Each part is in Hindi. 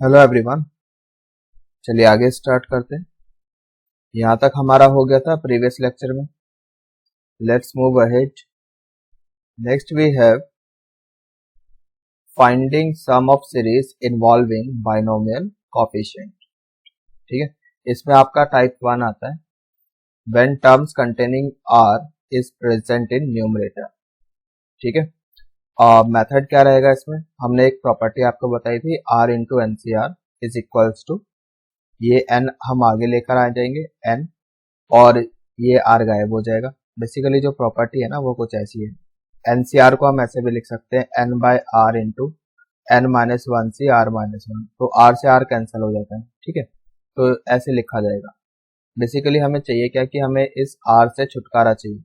Hello everyone. चलिए आगे स्टार्ट करते हैं। यहाँ तक हमारा हो गया था प्रीवियस लेक्चर में। Let's move ahead. Next we have finding sum of series involving binomial coefficient. ठीक है, इसमें आपका टाइप 1 आता है when terms containing r is present in numerator. ठीक है, मेथड क्या रहेगा इसमें? हमने एक प्रॉपर्टी आपको बताई थी r into n C r is equals to, ये एन हम आगे लेकर आ जाएंगे एन, और ये आर गायब हो जाएगा। बेसिकली जो प्रॉपर्टी है ना वो कुछ ऐसी है। एनसीआर को हम ऐसे भी लिख सकते हैं n by r into n minus one C r minus one, तो आर से आर कैंसिल हो जाता है। ठीक है, तो ऐसे लिखा जाएगा। बेसिकली हमें चाहिए क्या कि हमें इस आर से छुटकारा चाहिए।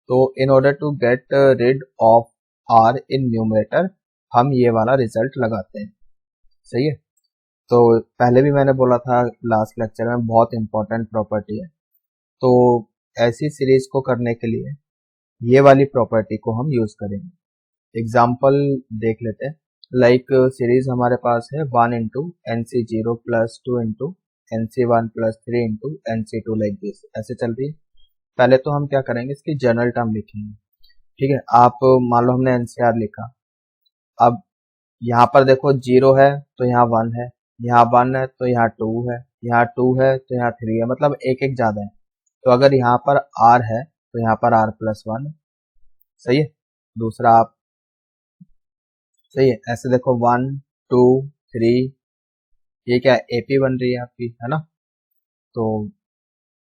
तो in order to get rid of r in numerator हम ये वाला रिजल्ट लगाते हैं। सही है, तो पहले भी मैंने बोला था लास्ट लेक्चर में, बहुत इंपॉर्टेंट प्रॉपर्टी है। तो ऐसी सीरीज को करने के लिए ये वाली प्रॉपर्टी को हम यूज करेंगे। एग्जाम्पल देख लेते हैं। लाइक सीरीज हमारे पास है 1 into n C zero plus 2 into n C one plus 3 into n C two, like this ऐसे चल रही है। पहले तो हम क्या करेंगे, इसकी जनरल टर्म लिखेंगे। ठीक है, आप मान लो हमने एनसीआर लिखा। अब यहाँ पर देखो 0 है तो यहाँ 1 है, यहाँ 1 है तो यहाँ 2 है, यहाँ 2 है तो यहाँ 3 है, मतलब एक एक ज्यादा है। तो अगर यहाँ पर r है तो यहाँ पर r प्लस 1। सही है, दूसरा आप सही है, ऐसे देखो 1 2 3, ये क्या एपी बन रही है आपकी, है ना। तो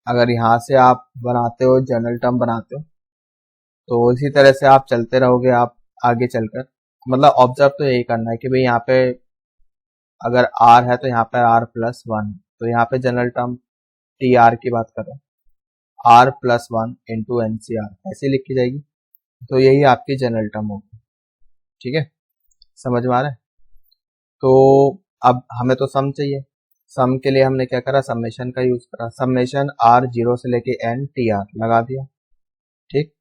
अगर यहाँ से आप बनाते हो जनरल टर्म बनाते हो तो इसी तरह से आप चलते रहोगे। आप आगे चलकर मतलब ऑब्जर्व तो यही करना है कि भाई यहाँ पे अगर r है तो यहाँ पे r प्लस 1, तो यहाँ पे जनरल टर्म टी आर की बात कर रहे हैं, r plus 1 into n C r ऐसे लिखी जाएगी। तो यही आपकी जनरल टर्म होगी। ठीक है, समझ में आ रहा है। तो अब हमें तो सम चाहिए। सम के लिए हमने क्या करा, समेशन का यूज करा। समेशन आर जीरो से लेके एन टी आर लगा दिया। ठीक,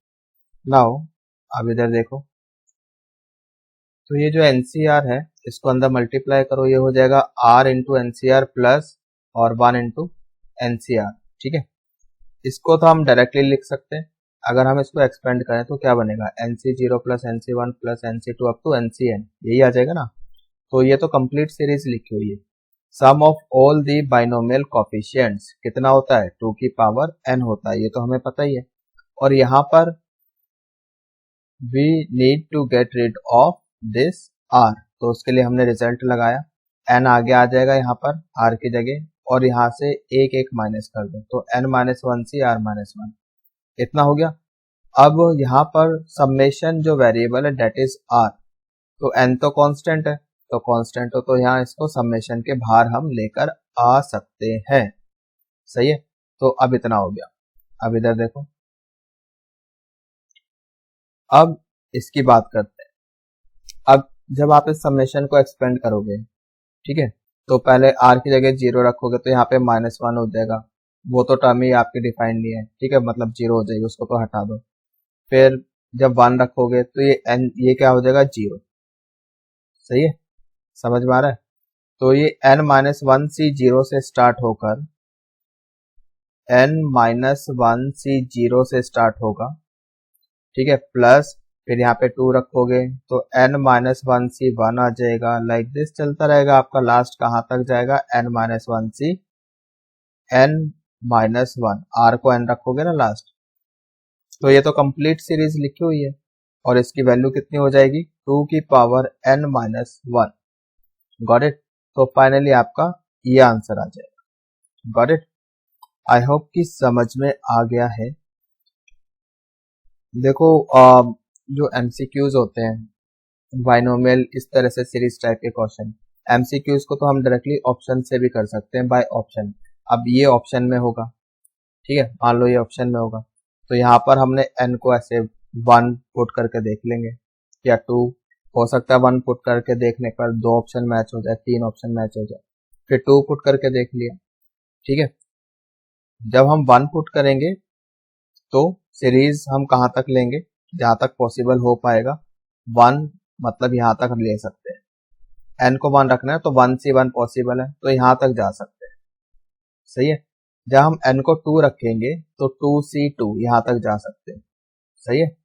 नाउ अब इधर देखो, तो ये जो एनसीआर है इसको अंदर मल्टीप्लाई करो, ये हो जाएगा आर इंटू एनसीआर प्लस और 1 इंटू एनसीआर। ठीक है, इसको तो हम डायरेक्टली लिख सकते हैं। अगर हम इसको एक्सपेंड करें तो क्या बनेगा, n C zero plus n C one plus n C two up to n C n, यही आ जाएगा ना। तो ये तो कंप्लीट सीरीज लिखी हुई है। Sum of all the binomial coefficients कितना होता है, 2 की पावर n होता है, ये तो हमें पता ही है। और यहाँ पर we need to get rid of this r, तो उसके लिए हमने रिजल्ट लगाया। n आगे आ जाएगा यहाँ पर r की जगह, और यहाँ से एक एक माइनस कर दो, तो n माइनस वन सी r माइनस वन, इतना हो गया। अब यहाँ पर समेशन जो वेरिएबल है डेट इज r, तो n तो कांस्टेंट है, तो कांस्टेंट हो तो यहाँ इसको समेशन के बाहर हम लेकर आ सकते हैं। सही है, तो अब इतना हो गया। अब इधर देखो, अब इसकी बात करते हैं। अब जब आप इस समेशन को एक्सपेंड करोगे, ठीक है, तो पहले r की जगह 0 रखोगे तो यहाँ पे माइनस 1 हो जाएगा। वो तो टर्म ही आपकी डिफाइन नहीं है, ठीक है, मतलब 0 हो जाएगी, उसको तो हटा दो। फिर जब 1 रखोगे तो ये क्या हो जाएगा, 0। सही है, समझ में आ रहा है। तो ये n माइनस वन सी जीरो से स्टार्ट होकर n माइनस वन सी जीरो से स्टार्ट होगा। ठीक है, प्लस फिर यहाँ पे 2 रखोगे तो n माइनस वन सी 1 आ जाएगा। लाइक दिस चलता रहेगा आपका। लास्ट कहाँ तक जाएगा, n माइनस वन सी n माइनस वन, r को n रखोगे ना लास्ट। तो ये तो कंप्लीट सीरीज लिखी हुई है, और इसकी वैल्यू कितनी हो जाएगी, 2 की power n minus one. Got it. तो फाइनली आपका ये आंसर आ जाएगा। Got it. आई होप कि समझ में आ गया है। देखो जो एमसीक्यूज होते हैं बाइनोमियल इस तरह से सीरीज टाइप के क्वेश्चन, एमसीक्यूज को तो हम डायरेक्टली ऑप्शन से भी कर सकते हैं, बाय ऑप्शन। अब ये ऑप्शन में होगा, ठीक है, मान लो ये ऑप्शन में होगा, तो यहाँ पर हमने n को ऐसे 1 पुट करके देख लेंगे, या 2 हो सकता है। 1 पुट करके देखने पर 2 ऑप्शन मैच हो जाए, 3 ऑप्शन मैच हो जाए, फिर 2 पुट करके देख लिया। ठीक है, जब हम 1 पुट करेंगे तो सीरीज हम कहाँ तक लेंगे, जहां तक पॉसिबल हो पाएगा। 1 मतलब यहाँ तक ले सकते हैं, n को 1 रखना है तो 1c1 पॉसिबल है, तो यहाँ तक जा सकते हैं। सही है। जब हम n को 2 रखेंगे तो 2c2 यहाँ तक जा सकते हैं। सही है,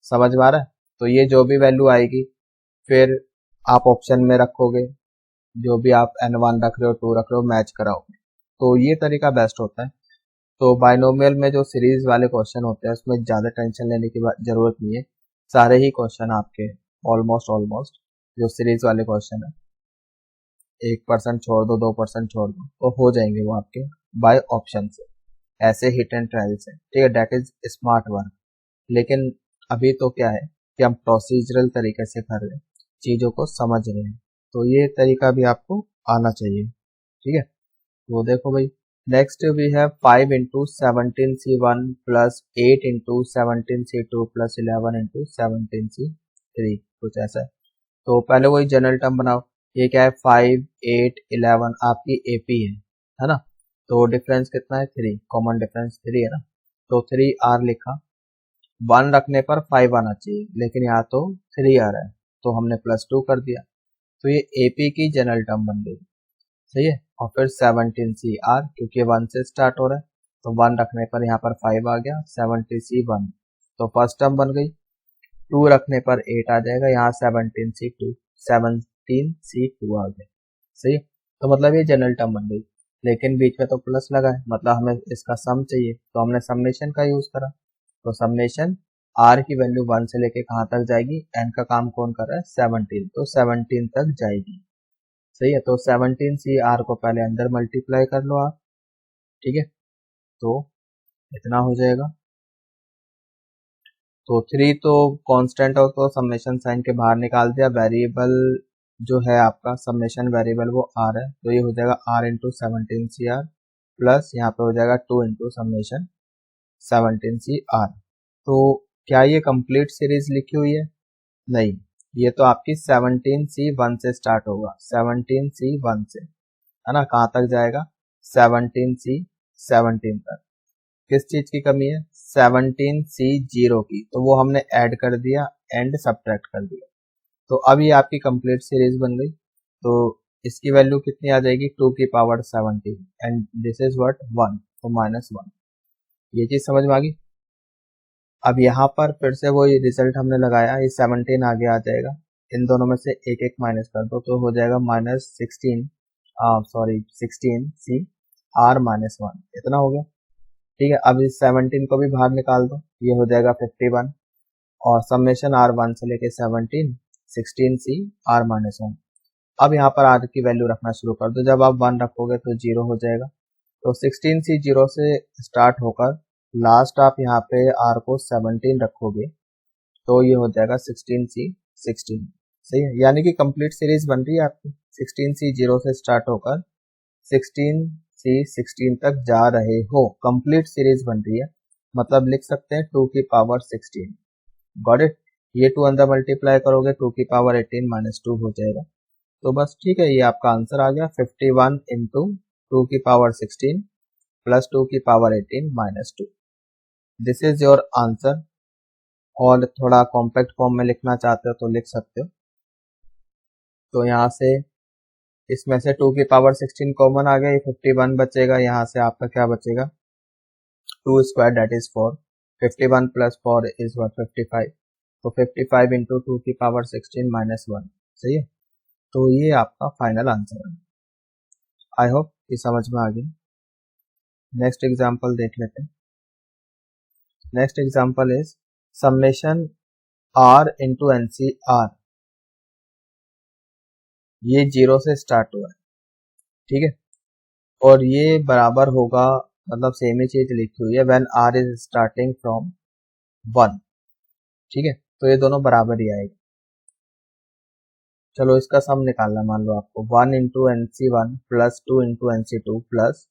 समझ में आ रहा है। तो ये जो भी वैल्यू आएगी फिर आप ऑप्शन में रखोगे, जो भी आप n1 रख रहे हो 2 रख रहे हो मैच कराओगे, तो ये तरीका बेस्ट होता है। तो बाइनोमियल में जो सीरीज वाले क्वेश्चन होते हैं उसमें ज़्यादा टेंशन लेने की जरूरत नहीं है, सारे ही क्वेश्चन आपके ऑलमोस्ट जो सीरीज वाले क्वेश्चन है 1% छोड़ दो 2% छोड़ दो तो हो जाएंगे वो आपके बाय ऑप्शन से, ऐसे हिट एंड ट्रायल से। ठीक है, डेट इज स्मार्ट वर्क। लेकिन अभी तो क्या है कि हम प्रोसीजरल तरीके से कर रहे हैं, चीज़ों को समझ रहे हैं, तो ये तरीका भी आपको आना चाहिए। ठीक है, वो देखो भाई, next we have 5 into 17c1 plus 8 into 17c2 plus 11 into 17c3, कुछ ऐसा है। तो पहले वही जनरल टर्म बनाओ। ये क्या है, 5 8 11 आपकी एपी है ना। तो डिफरेंस कितना है, 3, कॉमन डिफरेंस 3 है ना। तो 3r लिखा, 1 रखने पर 5 आना चाहिए, लेकिन यहाँ तो 3 आ रहा है तो हमने +2 कर दिया। तो ये एपी की जनरल टर्म बन गई। सही है, और फिर 17cr क्योंकि 1 से स्टार्ट हो रहा है तो 1 रखने पर यहाँ पर 5 आ गया, 70c1 तो फर्स्ट टर्म बन गई। 2 रखने पर 8 आ जाएगा, यहाँ 17c2 आ गया। सही है, तो मतलब ये जनरल टर्म बन गई, लेकिन बीच में तो प्लस लगा है, मतलब हमें इसका सम चाहिए तो हमने समेशन का यूज करा। तो समेशन r की वैल्यू 1 से लेके कहाँ तक जाएगी, n का काम कौन कर रहा है 17, तो 17 तक जाएगी। सही है, तो 17cr को पहले अंदर मल्टीप्लाई कर लो आप। ठीक है, तो इतना हो जाएगा। तो 3 तो कांस्टेंट हो तो समेशन साइन के बाहर निकाल दिया, वेरिएबल जो है आपका समेशन वेरिएबल वो r है, तो ये हो जाएगा r इंटू 17cr प्लस यहाँ पे हो जाएगा 2 इंटू समेशन 17cr। तो क्या ये कंप्लीट सीरीज लिखी हुई है, नहीं, ये तो आपकी 17c1 से स्टार्ट होगा, 17c1 से है ना, कहाँ तक जाएगा 17c17 तक। किस चीज की कमी है, 17c0 की, तो वो हमने ऐड कर दिया एंड सब्ट्रैक्ट कर दिया। तो अब ये आपकी कंप्लीट सीरीज बन गई। तो इसकी वैल्यू कितनी आ जाएगी, 2 की power 17 and this is what 1, तो -1। ये चीज समझ में आ गई। अब यहाँ पर फिर से वो रिजल्ट हमने लगाया, ये 17 आगे आ जाएगा, इन दोनों में से एक एक माइनस कर दो तो हो जाएगा -16 r-1, इतना हो गया। ठीक है, अब इस 17 को भी बाहर निकाल दो, ये हो जाएगा 51 और समेशन r1 से लेके 17 16c r-1। अब यहाँ पर r की वैल्यू रखना शुरू कर दो, जब आप 1 रखोगे तो 0 हो जाएगा। तो 16c 0 से स्टार्ट होकर लास्ट आप यहाँ पे r को 17 रखोगे तो ये हो जाएगा 16c 16। सही है, यानी कि कंप्लीट सीरीज बन रही है आपकी, 16c 0 से स्टार्ट होकर 16c 16 तक जा रहे हो, कंप्लीट सीरीज बन रही है। मतलब लिख सकते हैं 2 की पावर 16। Got it. ये 2 अंदर मल्टीप्लाई करोगे 2 की पावर 18 -2 हो जाएगा। तो बस ठीक है, ये आपका आंसर आ गया 51 इंटू 2 की पावर 16 प्लस 2 की power 18 -2। This is your answer. और थोड़ा कॉम्पैक्ट फॉर्म में लिखना चाहते हो तो लिख सकते हो। तो यहाँ से इसमें से 2 की पावर 16 कॉमन आ गया, ये 51 बचेगा, यहाँ से आपका क्या बचेगा 2 square that is 4, 51 plus 4 is what 55, तो 55 इंटू 2 की पावर 16 -1। सही है, तो ये आपका फाइनल आंसर है। आई होप ये समझ में आ गई। नेक्स्ट एग्जांपल देख लेते हैं। Next example is summation r into NCr, ये 0 से स्टार्ट हुआ है। ठीक है, और ये बराबर होगा, मतलब सेम ही चीज लिखी हुई है, when r is starting from 1। ठीक है, तो ये दोनों बराबर ही आएगा। चलो इसका सम निकालना, मान लो आपको 1 into NC1 plus 2 into NC2 plus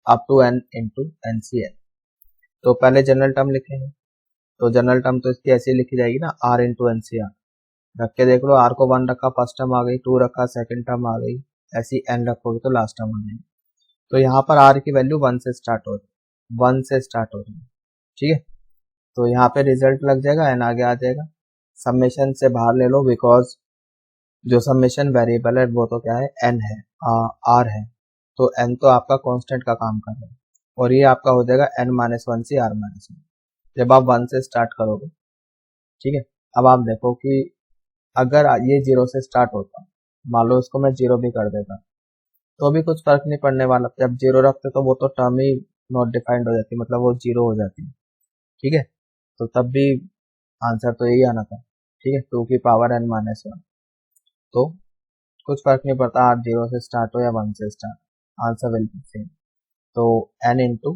up to n into NCn। तो पहले जनरल टर्म लिखेंगे, तो जनरल टर्म तो इसकी ऐसी लिखी जाएगी ना, r इंटू NCr। रख के देख लो, r को 1 रखा फर्स्ट टर्म आ गई, 2 रखा सेकंड टर्म आ गई, ऐसी n रखोगे तो लास्ट टर्म आ जाएगी। तो यहाँ पर r की वैल्यू 1 से स्टार्ट हो रही है, 1 से स्टार्ट हो रही है। ठीक है, तो यहाँ पे रिजल्ट लग जाएगा, n आगे आ जाएगा। समेशन से बाहर ले लो बिकॉज जो समेशन वेरिएबल है वो तो क्या है, n है, r है, तो n तो आपका कांस्टेंट का काम कर रहा है, और ये आपका हो जाएगा n-1 से r-1 जब आप 1 से स्टार्ट करोगे। ठीक है, अब आप देखो कि अगर ये 0 से स्टार्ट होता, मान लो इसको मैं 0 भी कर देता, तो भी कुछ फर्क नहीं पड़ने वाला। जब 0 रखते तो वो तो टर्म ही नॉट डिफाइंड हो जाती, मतलब वो 0 हो जाती। ठीक है, तो तब भी आंसर तो यही आना था। ठीक है, 2 की पावर n-1, तो कुछ फर्क नहीं पड़ता आप 0 से स्टार्ट हो या 1 से start, answer will be same. तो n इंटू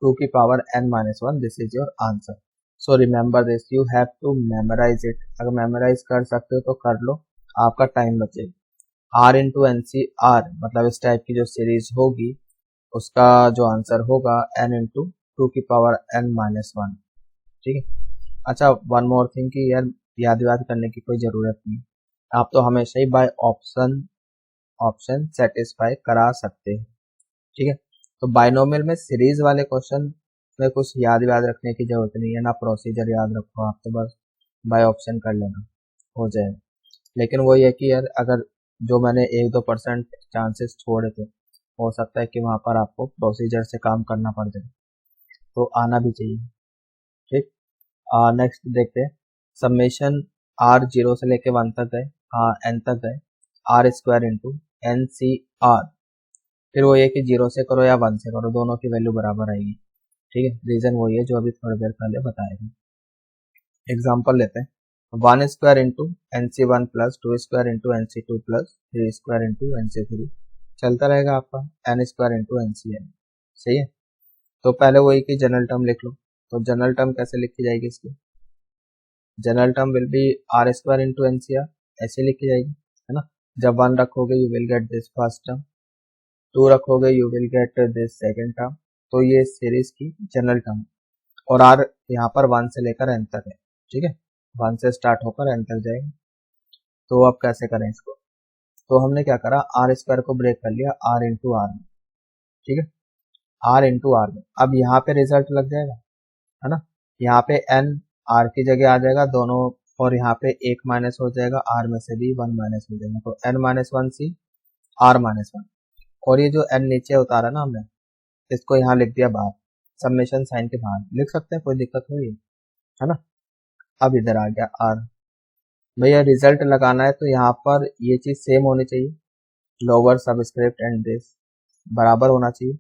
2 की power n-1, this is your answer. So remember this, you have to memorise it. अगर मेमोराइज कर सकते हो तो कर लो, आपका टाइम बचेगा। r into n C r, मतलब इस टाइप की जो सीरीज होगी उसका जो आंसर होगा n इंटू 2 की पावर n-1। ठीक है, अच्छा वन मोर थिंग कि यार याद करने की कोई ज़रूरत नहीं, आप तो हमेशा ही बाय ऑप्शन सेटिस्फाई करा सकते हैं। ठीक है, तो बाइनोमियल में सीरीज वाले क्वेश्चन में कुछ याद रखने की जरूरत नहीं है, ना प्रोसीजर याद रखो, आप तो बस बाय ऑप्शन कर लेना, हो जाएगा। लेकिन वो ये कि यार अगर जो मैंने 1-2% चांसेस छोड़े थे, हो सकता है कि वहाँ पर आपको प्रोसीजर से काम करना पड़ जाए, तो आना भी चाहिए। ठीक, नेक्स्ट देखते हैं, समेशन r 0 से लेके 1 तक गए, n तक गए, r² into n C are, फिर वो ये कि 0 से करो या 1 से करो, दोनों की वैल्यू बराबर आएगी। ठीक है, रीजन वही है जो अभी थोड़ी देर पहले बताया था। एग्जाम्पल लेते हैं, 1² into NC1 plus 2² into NC2 plus 3² into NC3, चलता रहेगा आपका n² इंटू NCn। सही है, तो पहले वही कि जनरल टर्म लिख लो, तो जनरल टर्म कैसे लिखी जाएगी इसकी, general term will be r² into NCr, ऐसे लिखी जाएगी, है ना। जब 1 रखोगे you will get this first term, 2 रखोगे you will get this second term, तो ये सीरीज की जनरल टर्म, और r यहाँ पर 1 से लेकर n तक है। ठीक है, 1 से स्टार्ट होकर n तक जाएगा। तो अब कैसे करें इसको, तो हमने क्या करा, r² को ब्रेक कर लिया r इंटू आर में। ठीक है, r इंटू आर में, अब यहाँ पे रिजल्ट लग जाएगा, है ना। यहाँ पे n r की जगह आ जाएगा दोनों, और यहाँ पे 1 माइनस हो जाएगा, r में से भी 1 माइनस हो जाएगा, तो n-1 सी r-1, और ये जो n नीचे उतारा ना हमने, इसको यहाँ लिख दिया बाहर, समेशन साइन के बाहर लिख सकते हैं, कोई दिक्कत नहीं है ना। अब इधर आ गया r, भैया रिजल्ट लगाना है तो यहाँ पर ये चीज सेम होनी चाहिए, लोअर सबस्क्रिप्ट एंड दिस बराबर होना चाहिए,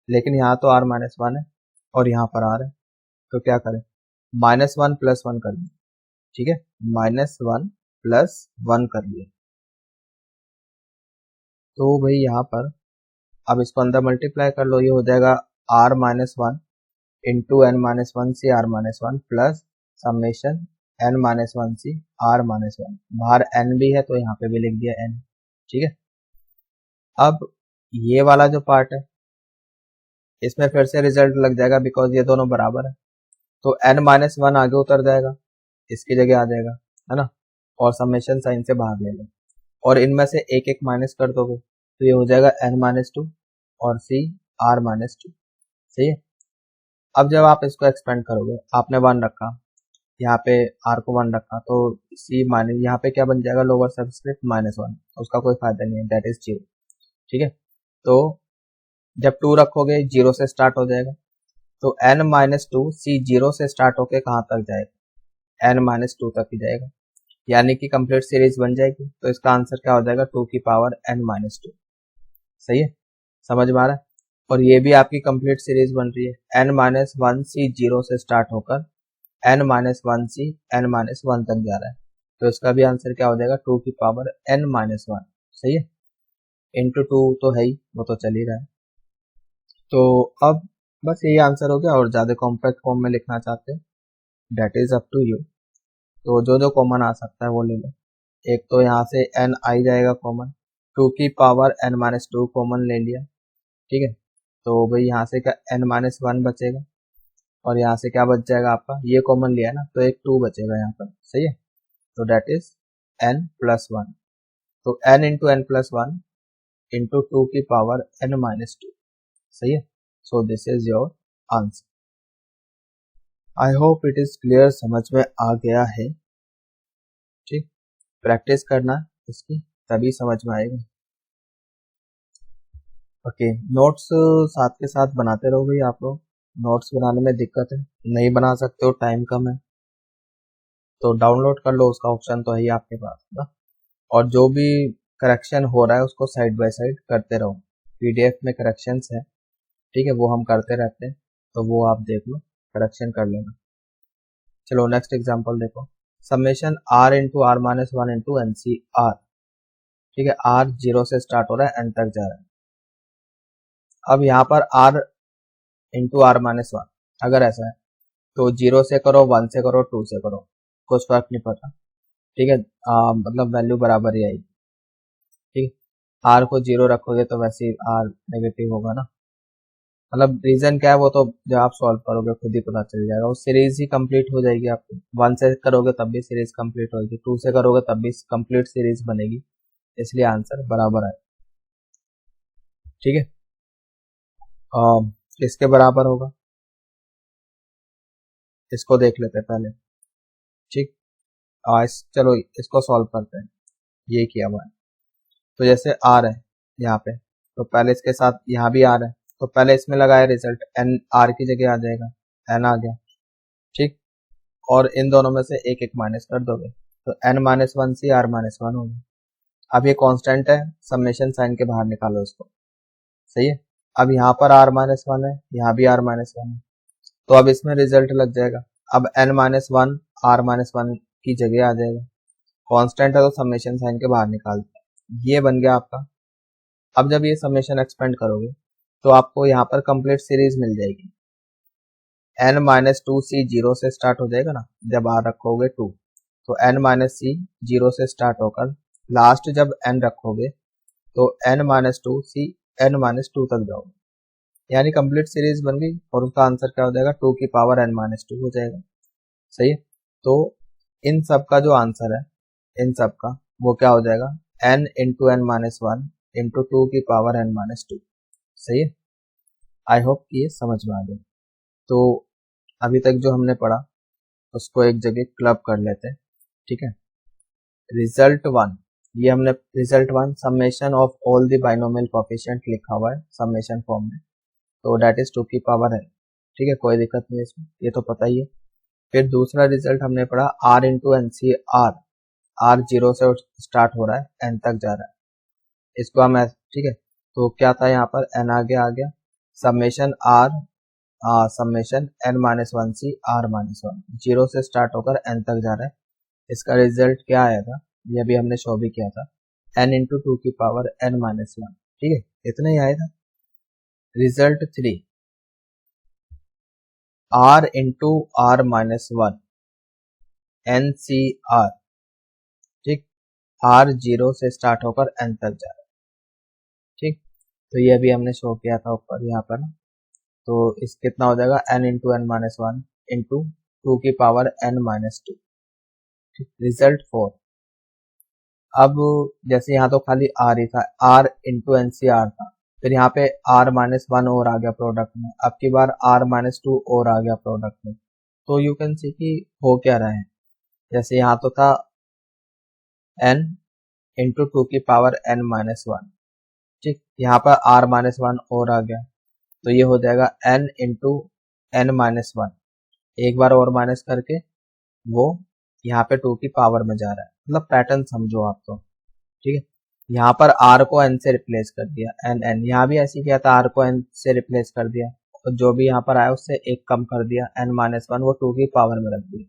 लेकिन यहाँ तो r-1 है और यहाँ पर r है, तो क्या करें, -1 + 1 कर दिए। ठीक है, -1 + 1 कर दिए, तो भाई यहाँ पर अब इसको अंदर मल्टीप्लाई कर लो, ये हो जाएगा r-1 इंटू n-1 सी r-1 प्लस समेशन n-1 सी r-1, बाहर n भी है तो यहाँ पे भी लिख दिया n। ठीक है, अब ये वाला जो पार्ट है इसमें फिर से रिजल्ट लग जाएगा, बिकॉज ये दोनों बराबर है, तो n-1 आगे उतर जाएगा, इसकी जगह आ जाएगा, है ना, और समेशन साइन से बाहर ले लो, और इनमें से एक एक माइनस कर दोगे, तो ये हो जाएगा n-2 और c r-2। सही है, अब जब आप इसको एक्सपेंड करोगे, आपने 1 रखा, यहाँ पे r को 1 रखा, तो c माइनस यहाँ पे क्या बन जाएगा, लोअर सबस्क्रिप्ट -1, उसका कोई फायदा नहीं है, दैट इज 0। ठीक है, तो जब 2 रखोगे 0 से स्टार्ट हो जाएगा, तो n-2 c 0 से स्टार्ट होके कहाँ तक जाएगा, n-2 तक ही जाएगा, यानी कि कंप्लीट सीरीज बन जाएगी, तो इसका आंसर क्या हो जाएगा, 2 की पावर n-2। सही है, समझ में आ रहा है, और ये भी आपकी कंप्लीट सीरीज बन रही है, n-1 c 0 से स्टार्ट होकर n-1 c n-1 तक जा रहा है, तो इसका भी आंसर क्या हो जाएगा, 2 की पावर n-1। सही है, इंटू 2 तो है ही, वो तो चल ही रहा है। तो अब बस यही आंसर हो गया, और ज़्यादा कॉम्पैक्ट फॉर्म में लिखना चाहते हैं, that is up to you, तो जो जो कॉमन आ सकता है वो ले लो। एक तो यहाँ से n आई जाएगा कॉमन, 2 की पावर n-2 कॉमन ले लिया। ठीक है, तो भाई यहाँ से क्या n-1 बचेगा, और यहाँ से क्या बच जाएगा आपका, ये कॉमन लिया है ना, तो एक 2 बचेगा यहाँ पर। सही है, तो डेट इज n+1, तो n इंटू n+1 इंटू 2 की पावर n-2। सही है, so this is your answer. I hope it is clear, समझ में आ गया है। ठीक, प्रैक्टिस करना, इसकी, तभी समझ में आएगा। ओके, नोट्स साथ के साथ बनाते रहो भाई आप लोग। नोट्स बनाने में दिक्कत है, नहीं बना सकते हो, टाइम कम है, तो डाउनलोड कर लो, उसका ऑप्शन तो है ही आपके पास ना। और जो भी करेक्शन हो रहा है उसको साइड बाय साइड करते रहो। पीडीएफ में करेक्शंस है, ठीक है, वो हम करते रहते हैं, तो वो आप देख लो, करेक्शन कर लेना। चलो नेक्स्ट एग्जांपल देखो, summation r into r minus one into n C r. ठीक है, आर 0 से स्टार्ट हो रहा है, एन तक जा रहा है। अब यहाँ पर r into r minus one अगर ऐसा है तो 0 से करो, 1 से करो, 2 से करो, कुछ फर्क नहीं पड़ता। ठीक है, मतलब वैल्यू बराबर ही आएगी। ठीक है, आर को 0 रखोगे तो वैसे ही आर नेगेटिव होगा ना। मतलब रीजन क्या है वो तो जब आप सॉल्व करोगे खुद ही पता चल जाएगा। वो सीरीज ही कंप्लीट हो जाएगी आपकी। 1 से करोगे तब भी सीरीज कंप्लीट होगी, 2 से करोगे तब भी कंप्लीट सीरीज बनेगी, इसलिए आंसर बराबर है। ठीक है, किसके बराबर होगा इसको देख लेते हैं पहले। ठीक, चलो इसको सॉल्व करते हैं। ये किया हुआ है, तो जैसे आर है यहाँ पे, तो पहले इसके साथ यहाँ भी आर है, तो पहले इसमें लगाया रिजल्ट, एन आर की जगह आ जाएगा, एन आ गया। ठीक, और इन दोनों में से एक एक माइनस कर दोगे तो n minus one C r minus one होगी। अब ये कांस्टेंट है, समेशन साइन के बाहर निकालो इसको। सही है, अब यहाँ पर आर माइनस वन है, यहाँ भी आर माइनस वन है, तो अब इसमें रिजल्ट लग जाएगा। अब n minus one r minus one की जगह आ जाएगा, कांस्टेंट है तो समेशन साइन के बाहर निकालते हैं, ये बन गया आपका। अब जब ये समेशन एक्सपेंड करोगे तो आपको यहाँ पर कंप्लीट सीरीज मिल जाएगी। एन माइनस टू सी 0 से स्टार्ट हो जाएगा ना, जब आर रखोगे 2, तो एन माइनस सी 0 से स्टार्ट होकर लास्ट जब एन रखोगे तो n minus two C n minus two तक जाओगे, यानी कंप्लीट सीरीज बन गई, और उसका आंसर क्या हो जाएगा, 2 की पावर एन माइनस टू हो जाएगा। सही है, तो इन सब का जो आंसर है, इन सब का वो क्या हो जाएगा, n into n minus one into 2 की पावर एन माइनस टू। सही है, आई होप ये समझ में आ गया। तो अभी तक जो हमने पढ़ा उसको एक जगह क्लब कर लेते हैं। ठीक है, रिजल्ट वन, ये हमने result one summation of all the binomial coefficient लिखा हुआ है समेशन फॉर्म में, तो दैट इज 2 की पावर है। ठीक है, कोई दिक्कत नहीं है इसमें, ये तो पता ही है। फिर दूसरा रिजल्ट हमने पढ़ा r into n C r, r 0 से स्टार्ट हो रहा है, एन तक जा रहा है, इसको हम ठीक है, तो क्या था यहाँ पर, एन आगे आ गया, summation r summation n minus one C r minus one, 0 से स्टार्ट होकर एन तक जा रहा है। इसका रिजल्ट क्या आया था, ये अभी हमने शो भी किया था, एन इंटू 2 की पावर एन माइनस वन। ठीक है, इतना ही आया था। Result three, r into r minus one n C r. ठीक, आर 0 से स्टार्ट होकर एन तक जा रहा है। ठीक, तो ये अभी हमने शो किया था ऊपर यहाँ पर, तो इस कितना हो जाएगा, n into n minus one into 2 की power n minus two. Result four, अब जैसे यहाँ तो खाली आर ही था, r into n C r था, फिर यहाँ पे आर माइनस वन और आ गया प्रोडक्ट में, अब की बार आर माइनस टू और आ गया प्रोडक्ट में, तो यू कैन सी कि हो क्या रहा है। जैसे यहाँ तो था एन इंटू 2 की पावर एन माइनस वन, ठीक, यहाँ पर आर माइनस वन और आ गया, तो ये हो जाएगा n into n minus one, एक बार और माइनस करके वो यहाँ पे 2 की पावर में जा रहा है। मतलब पैटर्न समझो आप तो। ठीक है, यहाँ पर r को n से रिप्लेस कर दिया, n n, यहाँ भी ऐसे किया था, r को n से रिप्लेस कर दिया, तो जो भी यहाँ पर आया उससे एक कम कर दिया, n माइनस वन, वो 2 की पावर में रख दिया।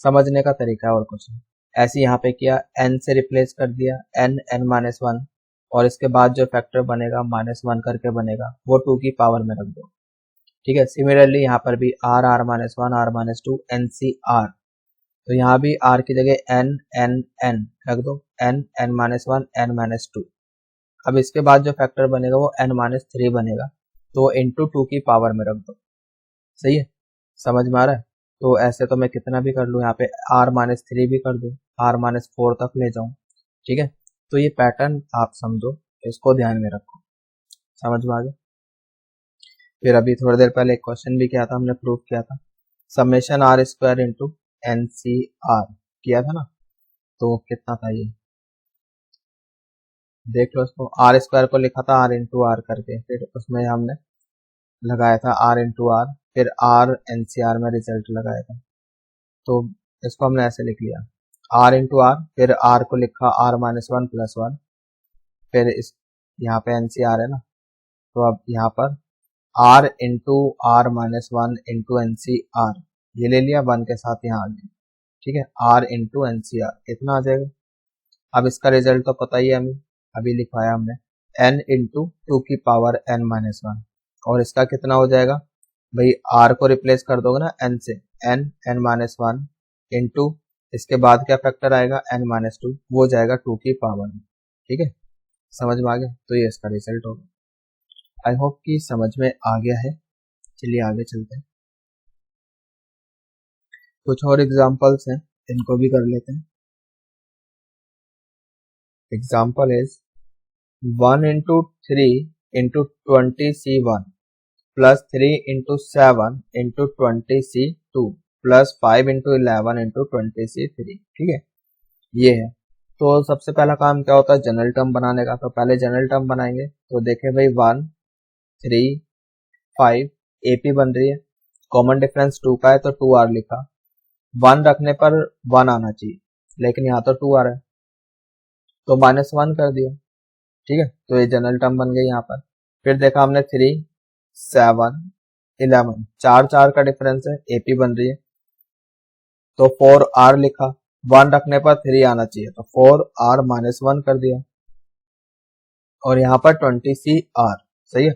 समझने का तरीका है और कुछ नहीं। ऐसे यहाँ पे किया, n से रिप्लेस कर दिया, n n माइनस वन, और इसके बाद जो फैक्टर बनेगा माइनस वन करके बनेगा, वो 2 की पावर में रख दो। ठीक है, सिमिलरली यहाँ पर भी r r minus one r minus two n C r, तो यहाँ भी r की जगह n n n रख दो, n n minus one n minus two. अब इसके बाद जो फैक्टर बनेगा वो n माइनस थ्री बनेगा, तो इंटू 2 की पावर में रख दो। सही है, समझ में आ रहा है। तो ऐसे तो मैं कितना भी कर लूँ, यहाँ पे r माइनस थ्री भी कर दूँ, r माइनस फोर तक ले जाऊँ। ठीक है, तो ये पैटर्न आप समझो, इसको ध्यान में रखो। समझ में आ गया। फिर अभी थोड़ी देर पहले एक क्वेश्चन भी किया था, हमने प्रूफ किया था, summation r square into n C r किया था ना, तो कितना था ये, देख लो इसको, आर स्क्वायर को लिखा था आर इंटू आर करके, फिर उसमें हमने लगाया था आर इंटू आर, फिर आर एनसीआर में रिजल्ट लगाया था। तो इसको हमने ऐसे लिख लिया, आर इंटू आर, फिर आर को लिखा r minus one plus one, फिर इस यहाँ पे एनसीआर है ना, तो अब यहाँ पर r into r minus one into n C r, ये ले लिया, वन के साथ यहाँ आ गया, ठीक है, आर इंटू एनसीआर इतना आ जाएगा। अब इसका रिजल्ट तो पता ही है हमें, अभी लिखवाया हमने, n इंटू टू की पावर n माइनस वन, और इसका कितना हो जाएगा भाई, r को रिप्लेस कर दोगे ना n से, n माइनस वन इंटू इसके बाद क्या फैक्टर आएगा n माइनस टू, वो जाएगा टू की पावर में, ठीक है, समझ में आ गया, तो ये इसका रिजल्ट होगा। आई होप कि समझ में आ गया है। चलिए आगे चलते हैं, कुछ और एग्जांपल्स हैं, इनको भी कर लेते हैं। Example is 1 into 3 into 20C1 plus 3 into 7 into 20C2 plus 5 into 11 into 20C3, ठीक है, ये है। तो सबसे पहला काम क्या होता है, जनरल टर्म बनाने का, तो पहले जनरल टर्म बनाएंगे। तो देखें भाई 1 3 5 AP बन रही है, कॉमन डिफरेंस 2 का है तो 2R लिखा, 1 रखने पर 1 आना चाहिए, लेकिन यहाँ तो 2 आ रहा है तो माइनस 1 कर दिया, ठीक है, तो ये जनरल टर्म बन गई यहाँ पर। फिर देखा हमने 3 7 11, चार चार का डिफरेंस है, AP बन रही है तो 4R लिखा, 1 रखने पर 3 आना चाहिए तो 4R माइनस 1 कर दिया, और यहाँ पर 20CR, सही है,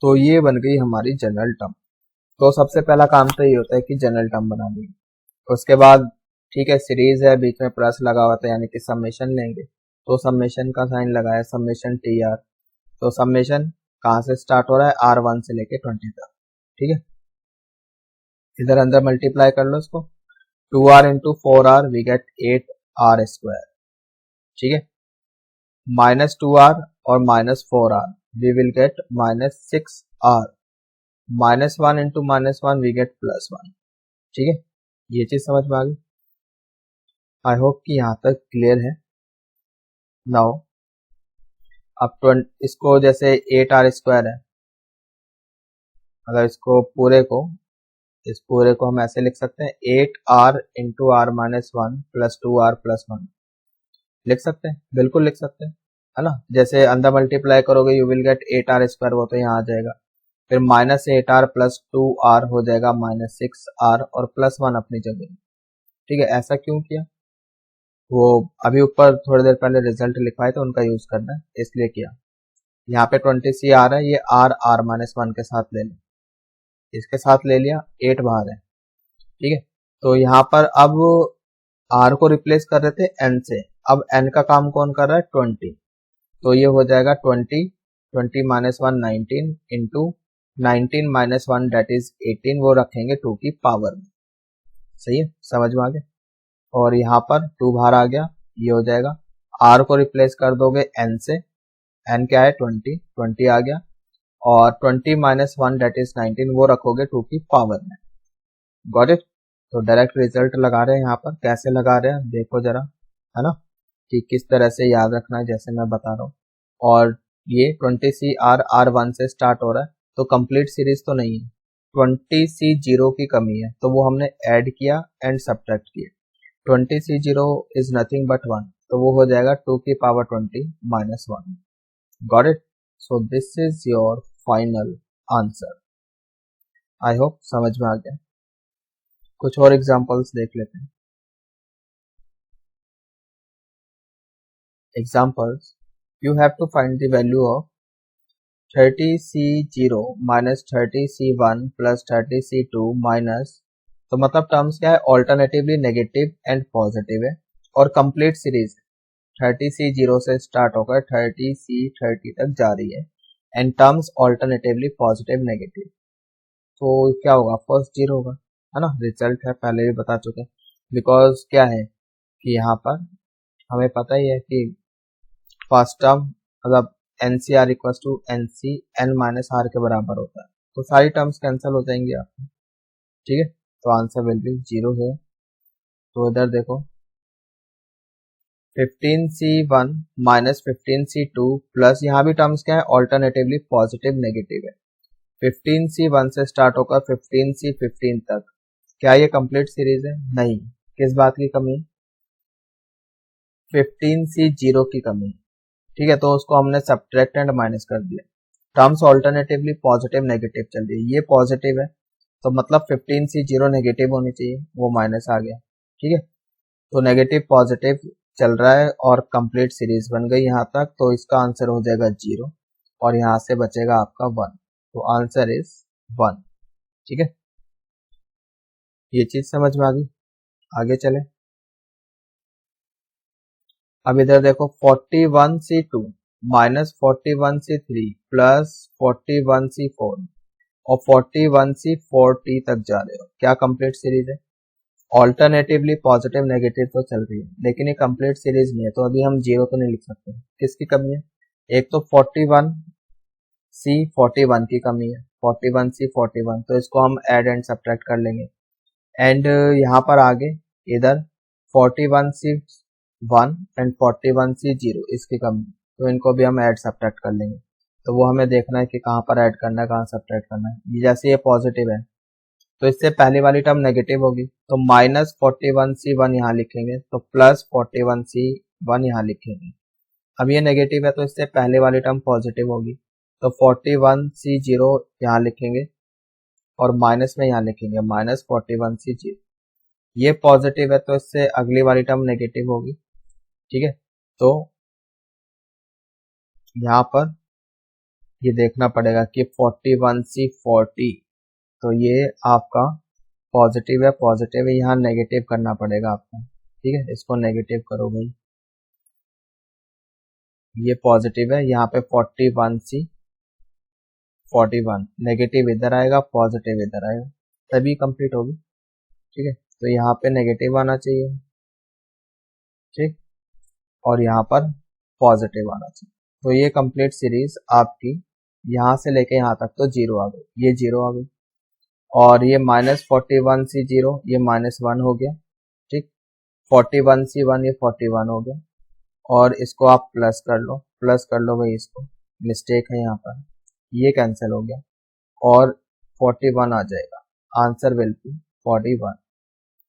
तो ये बन गई हमारी जनरल टर्म। तो सबसे पहला काम तो ये होता है कि जनरल टर्म बना ली, उसके बाद ठीक है, सीरीज है, बीच में प्लस लगा हुआ था यानी कि समेशन लेंगे, तो समेशन का साइन लगाया, समेशन TR, तो समेशन कहाँ से स्टार्ट हो रहा है, R1 से लेके 20 तक, ठीक है, इधर अंदर मल्टीप्लाई कर लो इसको, 2R into 4R we get 8R square, ठीक है, माइनस 2R और minus 4R we will get minus 6R, minus 1 इंटू माइनस 1 वी गेट प्लस 1, ठीक है, ये चीज समझ में आ गई। आई होप कि यहाँ तक क्लियर है। नाउ अब इसको जैसे 8R स्क्वायर है, अगर इसको इस पूरे को हम ऐसे लिख सकते हैं, 8R into r minus one plus 2R plus one, लिख सकते हैं, बिल्कुल लिख सकते हैं, है ना, जैसे अंदर मल्टीप्लाई करोगे you will get 8R square, वो तो यहाँ आ जाएगा, फिर माइनस 8R प्लस 2R हो जाएगा माइनस 6R, और प्लस 1 अपनी जगह, ठीक है, ऐसा क्यों किया, वो अभी ऊपर थोड़ी देर पहले रिजल्ट लिखवाए तो उनका यूज करना है इसलिए किया। यहाँ पे 20CR है, ये R माइनस वन के साथ ले लो, इसके साथ ले लिया, 8 बाहर है, ठीक है, तो यहाँ पर अब R को रिप्लेस कर रहे थे N से, अब N का काम कौन कर रहा है, 20, तो ये हो जाएगा 20 minus one 19 into 19 minus one that is 18, वो रखेंगे 2 की पावर में, सही है, समझ में आ गया, और यहाँ पर 2 बाहर आ गया, ये हो जाएगा, R को रिप्लेस कर दोगे N से, N क्या है 20 आ गया, और 20 माइनस वन डेट इज 19 वो रखोगे 2 की पावर में, गॉट इट। तो डायरेक्ट रिजल्ट लगा रहे हैं, यहाँ पर कैसे लगा रहे हैं देखो जरा, है ना, कि किस तरह से याद रखना है जैसे मैं बता रहा हूँ, और ये 20CR R1 से स्टार्ट हो रहा है तो कंप्लीट सीरीज तो नहीं है, 20C0 की कमी है तो वो हमने ऐड किया एंड सब्ट्रैक्ट किया, 20C0 इज नथिंग बट 1, तो वो हो जाएगा 2 की power 20 minus 1, got it. So this is your final answer. I hope समझ में आ गया। कुछ और एग्जांपल्स देख लेते हैं। Examples, you have to find the value of 30C0 minus 30C1 plus 30C2 minus, तो मतलब टर्म्स क्या है, ऑल्टरनेटिवली नेगेटिव एंड पॉजिटिव है, और कंप्लीट सीरीज 30C0 से स्टार्ट होकर 30C30 तक जा रही है, and terms alternatively positive negative, तो क्या होगा, फर्स्ट जीरो होगा, है ना, रिजल्ट है पहले भी बता चुके, बिकॉज क्या है कि यहाँ पर हमें पता ही है कि फर्स्ट टर्म मतलब NCR equal to NC N minus R के बराबर होता है, तो सारी टर्म्स कैंसिल हो जाएंगी आपकी, ठीक है, तो आंसर विल बी 0 है। तो इधर देखो 15C1 माइनस 15C2 प्लस यहाँ भी टर्म्स क्या है, ऑल्टरनेटिवली पॉजिटिव नेगेटिव है। 15C1 से स्टार्ट होकर 15C15 तक, क्या ये कंप्लीट सीरीज है? नहीं। किस बात की कमी है? 15C0 की कमी है। ठीक है, तो उसको हमने सब्ट्रैक्ट एंड माइनस कर दिया। टर्म्स ऑल्टरनेटिवली पॉजिटिव नेगेटिव चल रही है, ये पॉजिटिव है तो मतलब 15C0 नेगेटिव होनी चाहिए, वो माइनस आ गया। ठीक है, तो नेगेटिव पॉजिटिव चल रहा है और कंप्लीट सीरीज बन गई यहाँ तक, तो इसका आंसर हो जाएगा 0 और यहाँ से बचेगा आपका 1, तो आंसर इज 1। ठीक है, ये चीज समझ में आ गई। आगे चले। अब इधर देखो 41C2 minus 41C3 plus 41C4 और 41C40 तक जा रहे हो, क्या कंप्लीट सीरीज है? ऑल्टरनेटिवली पॉजिटिव नेगेटिव तो चल रही है, लेकिन ये कंप्लीट सीरीज नहीं है, तो अभी हम 0 तो नहीं लिख सकते। किसकी कमी है? एक तो 41C41 की कमी है, 41C41, तो इसको हम ऐड एंड सब्ट्रैक्ट कर लेंगे। एंड यहाँ पर आगे इधर 41C1 एंड 41C0 इसकी कमी, तो इनको भी हम ऐड सब्ट्रैक्ट कर लेंगे। तो वो हमें देखना है कि कहाँ पर ऐड करना है, कहाँ सब्ट्रैक्ट करना है। ये जैसे ये पॉजिटिव है तो इससे पहली वाली टर्म नेगेटिव होगी, तो माइनस 41C1 यहाँ लिखेंगे, तो प्लस 41C1 यहाँ लिखेंगे। अब ये नेगेटिव है तो इससे पहले वाली टर्म पॉजिटिव होगी, तो 41C0 यहाँ लिखेंगे और माइनस में यहाँ लिखेंगे माइनस 41C0। ये पॉजिटिव है तो इससे अगली वाली टर्म नेगेटिव होगी। ठीक है, तो यहाँ पर ये देखना पड़ेगा कि 41C40, तो ये आपका पॉजिटिव है, पॉजिटिव है, यहाँ नेगेटिव करना पड़ेगा आपको। ठीक है, इसको नेगेटिव करो भाई, ये पॉजिटिव है, यहाँ पे 41C41 नेगेटिव इधर आएगा, पॉजिटिव इधर आएगा, तभी कंप्लीट होगी। ठीक है, तो यहाँ पे नेगेटिव आना चाहिए, ठीक, और यहाँ पर पॉजिटिव आना चाहिए, तो ये कंप्लीट सीरीज आपकी यहाँ से लेके यहाँ तक तो 0 आ गई, ये 0 आ गई, और ये माइनस 41C0 ये -1 हो गया। ठीक, 41C1 ये 41 हो गया, और इसको आप प्लस कर लो, प्लस कर लो भाई, इसको मिस्टेक है यहाँ पर, ये कैंसिल हो गया और 41 आ जाएगा, आंसर विल बी 41।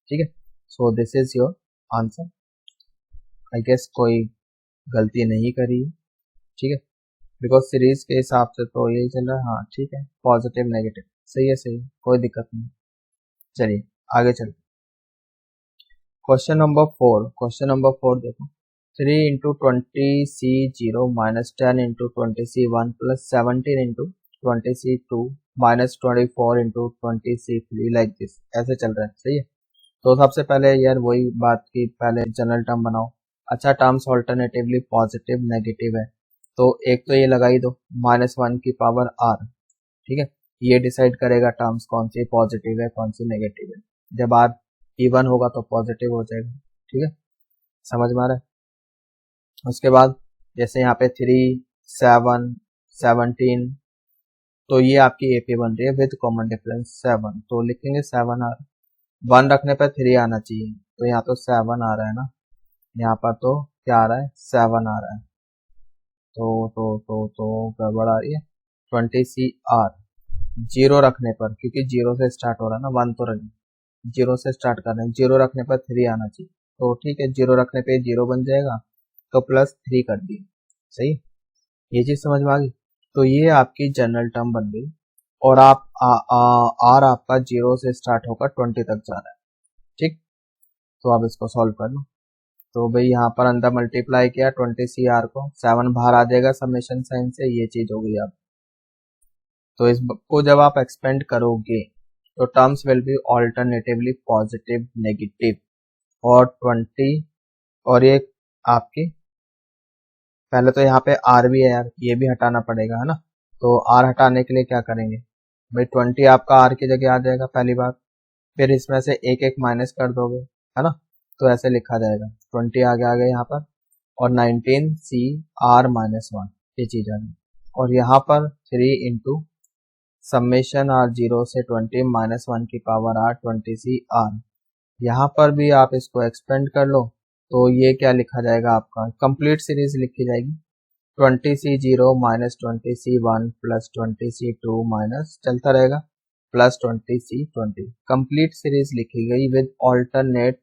ठीक है, so this is your answer. I guess कोई गलती नहीं करी है। ठीक है, बिकॉज सीरीज के हिसाब से तो यही चल रहा है। हाँ ठीक है, पॉजिटिव नेगेटिव सही है, सही है, कोई दिक्कत नहीं। चलिए आगे चलते। क्वेश्चन नंबर 4, क्वेश्चन नंबर 4 देखो, 3 into 20C0 minus 10 into 20C1 plus 17 into 20C2 minus 24 into 20C3 like this, ऐसे चल रहा है। सही है, तो सबसे पहले यार वही बात की, पहले जनरल टर्म बनाओ। अच्छा, टर्म्स ऑल्टरनेटिवली पॉजिटिव नेगेटिव है, तो एक तो ये लगाई दो -1 की पावर r। ठीक है, ये डिसाइड करेगा टर्म्स कौन सी पॉजिटिव है कौन सी नेगेटिव है। जब r इवन होगा तो पॉजिटिव हो जाएगा। ठीक है, समझ में आ रहा है। उसके बाद जैसे यहाँ पे 3, 7, 17, तो ये आपकी AP बन रही है विद कॉमन डिफरेंस 7, तो लिखेंगे 7r। 1 रखने पर 3 आना चाहिए, तो यहाँ तो 7 आ रहा है ना, यहाँ पर तो क्या आ रहा है, 7 आ रहा है, तो गड़बड़ आ रही है। 20CR 0 रखने पर, क्योंकि 0 से स्टार्ट हो रहा है ना, 1 तो रख 0 से स्टार्ट कर रहे हैं, 0 रखने पर 3 आना चाहिए, तो ठीक है, 0 रखने पे 0 बन जाएगा, तो प्लस 3 कर दिए। सही, ये चीज समझ में आ गई। तो ये आपकी जनरल टर्म बन गई, और आप आर आपका 0 से स्टार्ट होकर 20 तक जा रहा है। ठीक, तो आप इसको सॉल्व कर लो। तो भाई यहाँ पर अंदर मल्टीप्लाई किया 20CR को, 7 बाहर आ जाएगा समेशन साइन से, ये चीज हो गई आप। तो इसको जब आप एक्सपेंड करोगे तो terms will be alternatively positive negative, और 20, और ये आपकी पहले तो यहाँ पे आर भी है यार, ये भी हटाना पड़ेगा है ना, तो आर हटाने के लिए क्या करेंगे भाई, 20 आपका आर की जगह आ जाएगा पहली बार, फिर इसमें से एक एक माइनस कर दोगे है ना, तो ऐसे लिखा जाएगा 20 आगे आ गया यहाँ पर, और 19CR-1 ये चीज आ गई, और यहाँ पर 3 इंटू समेशन आर 0 से 20 -1 की पावर r 20CR, यहाँ पर भी आप इसको एक्सपेंड कर लो, तो ये क्या लिखा जाएगा आपका, कंप्लीट सीरीज लिखी जाएगी 20C0 minus 20C1 plus 20C2 minus चलता रहेगा प्लस 20C20। कंप्लीट सीरीज लिखी गई with alternate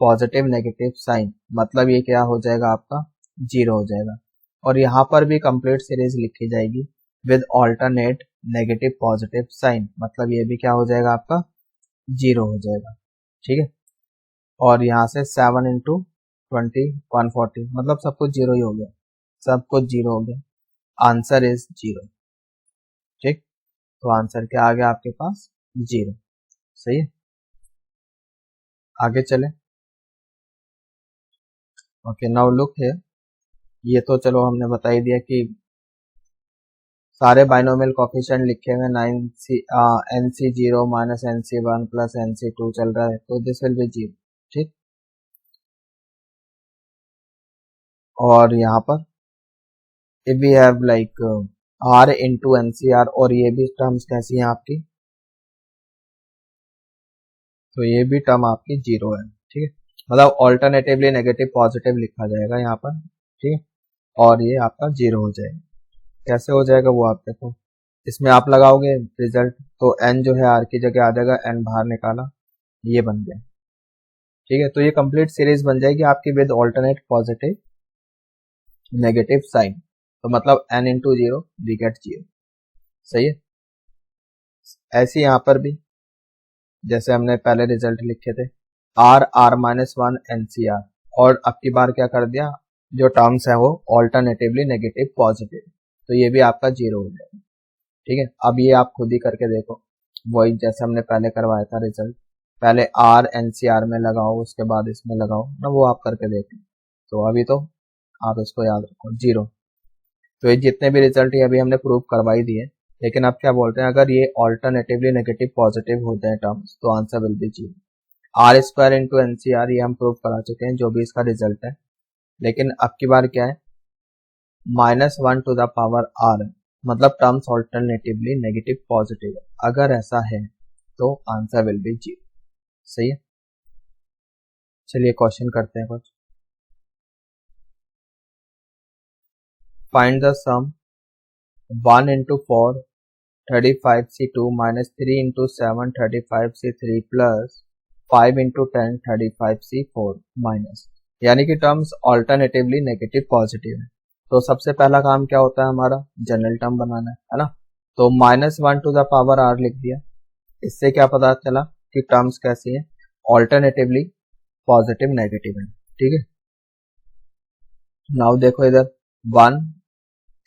positive negative sign, मतलब ये क्या हो जाएगा आपका 0 हो जाएगा। और यहाँ पर भी कंप्लीट सीरीज लिखी जाएगी with alternate negative positive sign, मतलब ये भी क्या हो जाएगा आपका 0 हो जाएगा। ठीक है, और यहाँ से 7 इंटू 20 140, मतलब सब कुछ 0 ही हो गया, सब कुछ 0 हो गया, आंसर इज 0। ठीक, तो आंसर क्या आ गया आपके पास 0। सही है, आगे चले। ओके, नाउ लुक हियर, ये तो चलो हमने बता ही दिया कि सारे बाइनोमियल कोफिशिएंट लिखे हुए NC0 minus NC1 plus NC2 चल रहा है, तो दिस विल बी 0। ठीक, और यहाँ पर if we have like R into NCR, और ये भी टर्म्स कैसी हैं आपकी, तो ये भी टर्म आपकी 0 है। ठीक है, मतलब ऑल्टरनेटिवली नेगेटिव पॉजिटिव लिखा जाएगा यहाँ पर। ठीक है, और ये आपका 0 हो जाएगा। कैसे हो जाएगा वो आप देखो, इसमें आप लगाओगे रिजल्ट, तो n जो है r की जगह आ जाएगा, n बाहर निकाला, ये बन गया। ठीक है, तो ये कंप्लीट सीरीज बन जाएगी आपकी with alternate positive negative sign, तो मतलब n इंटू 0 वी गेट 0। सही है, ऐसे यहाँ पर भी जैसे हमने पहले रिजल्ट लिखे थे r माइनस 1 NCR, और अब की बार क्या कर दिया, जो टर्म्स है वो ऑल्टरनेटिवली नेगेटिव पॉजिटिव, तो ये भी आपका 0 हो जाएगा। ठीक है, अब ये आप खुद ही करके देखो, वही जैसे हमने पहले करवाया था रिजल्ट, पहले R NCR में लगाओ, उसके बाद इसमें लगाओ ना, वो आप करके देखो। तो अभी तो आप इसको याद रखो 0। तो ये जितने भी रिजल्ट है अभी हमने प्रूव करवा ही दिए, लेकिन अब क्या बोलते हैं, अगर ये ऑल्टरनेटिवली नेगेटिव पॉजिटिव होते हैं टर्म्स, तो answer will B 0। R square into NCR ये हम प्रूव करा चुके हैं, जो भी इसका रिजल्ट है, लेकिन अब की बार क्या है, -1 टू द पावर R, मतलब टर्म्स ऑल्टरनेटिवली नेगेटिव पॉजिटिव, अगर ऐसा है तो आंसर विल बी 0। सही है, चलिए क्वेश्चन करते हैं कुछ। Find the sum 1 into 4 35C2 minus 3 into 7 35C3 plus 5 into 10 35C4 minus, यानी कि टर्म्स ऑल्टरनेटिवली नेगेटिव पॉजिटिव है। तो सबसे पहला काम क्या होता है हमारा, जनरल टर्म बनाना है ना। तो -1 टू द पावर R लिख दिया, इससे क्या पता चला कि टर्म्स कैसी है, ऑल्टरनेटिवली पॉजिटिव नेगेटिव है। ठीक है, नाउ देखो इधर 1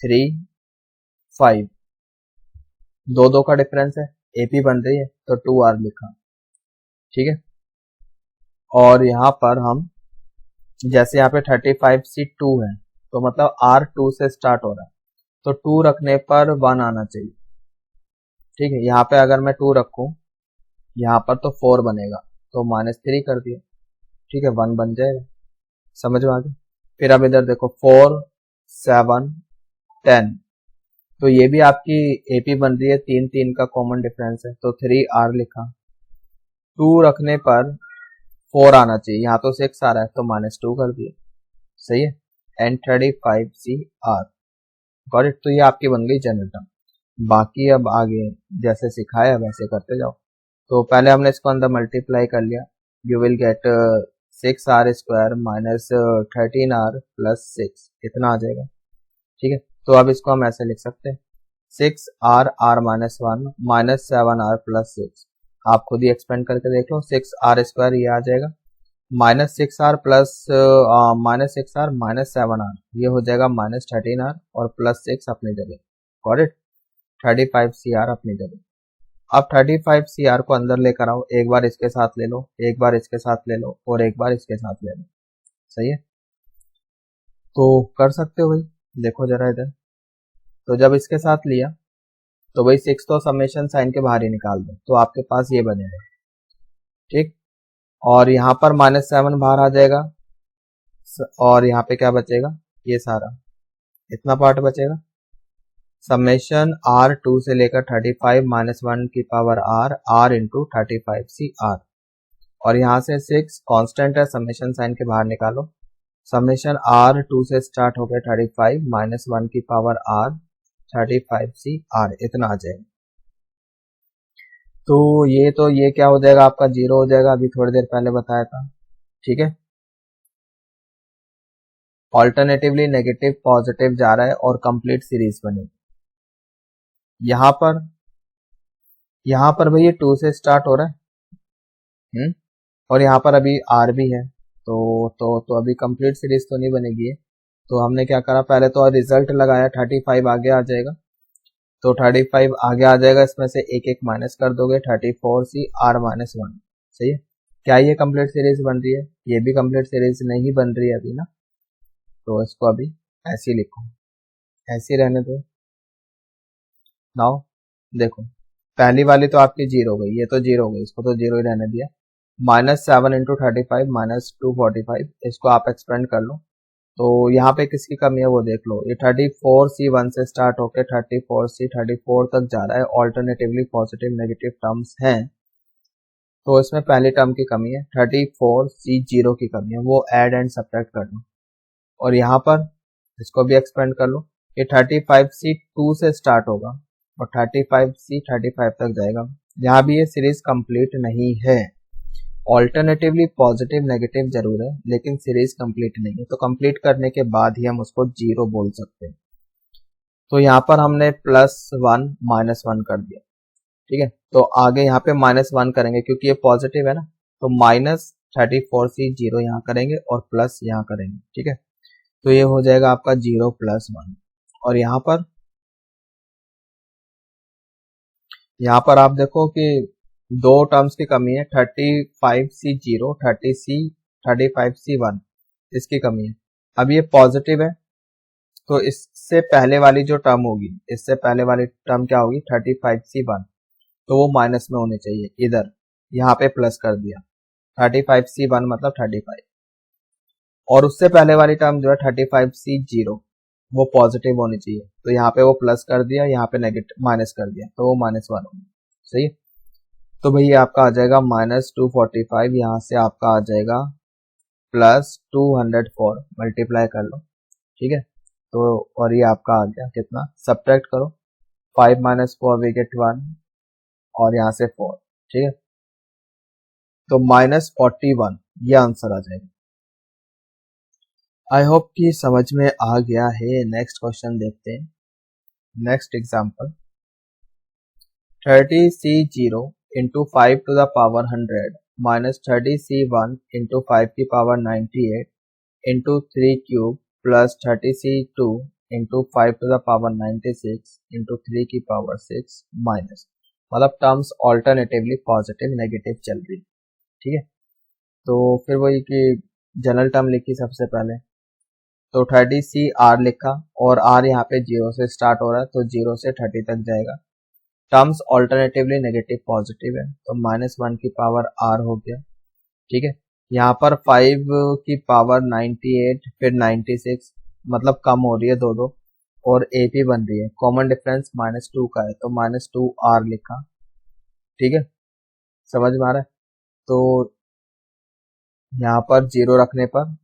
3 5, दो का डिफरेंस है, AP बन रही है, तो 2R लिखा। ठीक है, और यहाँ पर हम जैसे यहाँ पे 35C2 है, तो मतलब R2 से स्टार्ट हो रहा है, तो 2 रखने पर 1 आना चाहिए। ठीक है, यहाँ पे अगर मैं 2 रखूं यहाँ पर तो 4 बनेगा, तो -3 कर दिया। ठीक है, 1 बन जाएगा, समझ में आ गया। फिर अब इधर देखो 4 7 10, तो ये भी आपकी AP बन रही है, 3 का कॉमन डिफरेंस है, तो 3R लिखा। 2 रखने पर 4 आना चाहिए, यहाँ तो 6 आ रहा है, तो -2 कर दिया। सही है, एंड 35CR गॉट इट। तो ये आपकी बन गई जनरल टर्म। बाकी अब आगे जैसे सिखाया वैसे करते जाओ। तो पहले हमने इसको अंदर मल्टीप्लाई कर लिया, you will get 6R square minus 13R plus 6, इतना आ जाएगा। ठीक है, तो अब इसको हम ऐसे लिख सकते हैं 6R R minus 1 minus 7R plus 6, आप खुद ही एक्सपेंड करके देख लो, 6R स्क्वायर ये आ जाएगा, -6R plus -6R minus 7R ये हो जाएगा -13R, और प्लस 6 अपनी जगह, गॉट इट, 35CR अपनी जगह। अब 35CR को अंदर लेकर आओ, एक बार इसके साथ ले लो, एक बार इसके साथ ले लो, और एक बार इसके साथ ले लो। सही है, तो कर सकते हो भाई, देखो जरा इधर, तो जब इसके साथ लिया तो भाई 6 तो समेशन साइन के बाहर ही निकाल दो, तो आपके पास ये बनेगा। ठीक, और यहाँ पर -7 बाहर आ जाएगा, और यहाँ पे क्या बचेगा, ये सारा इतना पार्ट बचेगा, समेशन R2 से लेकर 35 -1 की power R R into 35CR, और यहाँ से 6 कांस्टेंट है, समेशन साइन के बाहर निकालो। समेशन r 2 से स्टार्ट हो गया 35 माइनस 1 की पावर r 35c r इतना आ जाएगा। तो ये क्या हो जाएगा आपका 0 हो जाएगा, अभी थोड़ी देर पहले बताया था। ठीक है, ऑल्टरनेटिवली नेगेटिव पॉजिटिव जा रहा है और कंप्लीट सीरीज बनेगी। यहाँ पर भैया 2 से स्टार्ट हो रहा है और यहाँ पर अभी r भी है, तो अभी कंप्लीट सीरीज तो नहीं बनेगी। तो हमने क्या करा, पहले तो रिजल्ट लगाया, 35 आगे आ जाएगा, तो 35 आगे आ जाएगा, इसमें से एक एक माइनस कर दोगे, 34c r माइनस 1। सही है, क्या ये कंप्लीट सीरीज बन रही है? ये भी कंप्लीट सीरीज नहीं बन रही है अभी ना, तो इसको अभी ऐसे लिखो, ऐसे रहने दो। नाउ देखो, पहली वाली तो आपकी 0 हो गई, ये तो 0 हो गई, इसको तो 0 ही रहने दिया। -7 इंटू 35 माइनस 245, इसको आप एक्सपेंड कर लो। तो यहाँ पे किसकी कमी है वो देख लो, ये 34c1 से स्टार्ट होकर 34c 34 तक जा रहा है, ऑल्टरनेटिवली पॉजिटिव नेगेटिव टर्म्स हैं, तो इसमें पहली टर्म की कमी है, 34c0 की कमी है, वो ऐड एंड सब्ट्रैक्ट कर लो। और यहाँ पर इसको भी एक्सपेंड कर लो, ये 35c2 से स्टार्ट होगा और 35c 35 तक जाएगा। यहाँ भी ये सीरीज कंप्लीट नहीं है, ऑल्टरनेटिवली पॉजिटिव नेगेटिव जरूर है, लेकिन सीरीज कंप्लीट नहीं है, तो कंप्लीट करने के बाद ही हम उसको 0 बोल सकते हैं। तो यहाँ पर हमने +1 -1 कर दिया। ठीक है, तो आगे यहाँ पे -1 करेंगे क्योंकि ये पॉजिटिव है ना, तो -34c0 यहाँ करेंगे और प्लस यहाँ करेंगे। ठीक है, तो ये हो जाएगा आपका 0 + 1। और यहाँ पर आप देखो कि दो टर्म्स की कमी है, 35c0 35c1 इसकी कमी है। अब ये पॉजिटिव है, तो इससे पहले वाली जो टर्म होगी, इससे पहले वाली टर्म क्या होगी, 35c1, तो वो माइनस में होनी चाहिए, इधर यहाँ पे प्लस कर दिया, 35c1 मतलब 35, और उससे पहले वाली टर्म जो है 35c0 वो पॉजिटिव होनी चाहिए, तो यहाँ पे वो प्लस कर दिया, यहाँ पे नेगेटिव माइनस कर दिया, तो वो -1 होगी। सही है, तो भैया आपका आ जाएगा -245, यहाँ से आपका आ जाएगा +204, मल्टीप्लाई कर लो। ठीक है, तो और ये आपका आ गया कितना, सब्ट्रैक्ट करो, 5 - 4 वी गेट 1 और यहाँ से 4। ठीक है, तो -41 ये आंसर आ जाएगा। आई होप कि समझ में आ गया है। नेक्स्ट क्वेश्चन देखते हैं। Next example, 30c0 into 5 to the power 100 minus 30c1 into 5 की power 98 into 3 cube plus 30c2 into 5 to the power 96 into 3 की पावर 6 माइनस, मतलब टर्म्स ऑल्टरनेटिवली पॉजिटिव नेगेटिव चल रही। ठीक है, तो फिर वही कि जनरल टर्म लिखी सबसे पहले, तो 30c r लिखा और r यहाँ पे 0 से स्टार्ट हो रहा है, तो 0 से 30 तक जाएगा। टर्म्स ऑल्टरनेटिवली नेगेटिव पॉजिटिव है, तो -1 की पावर r हो गया। ठीक है, यहाँ पर 5 की पावर 98 फिर 96, मतलब कम हो रही है दो दो, और AP बन रही है, कॉमन डिफरेंस -2 का है, तो -2r लिखा। ठीक है, समझ में आ रहा है? तो यहाँ पर 0 रखने पर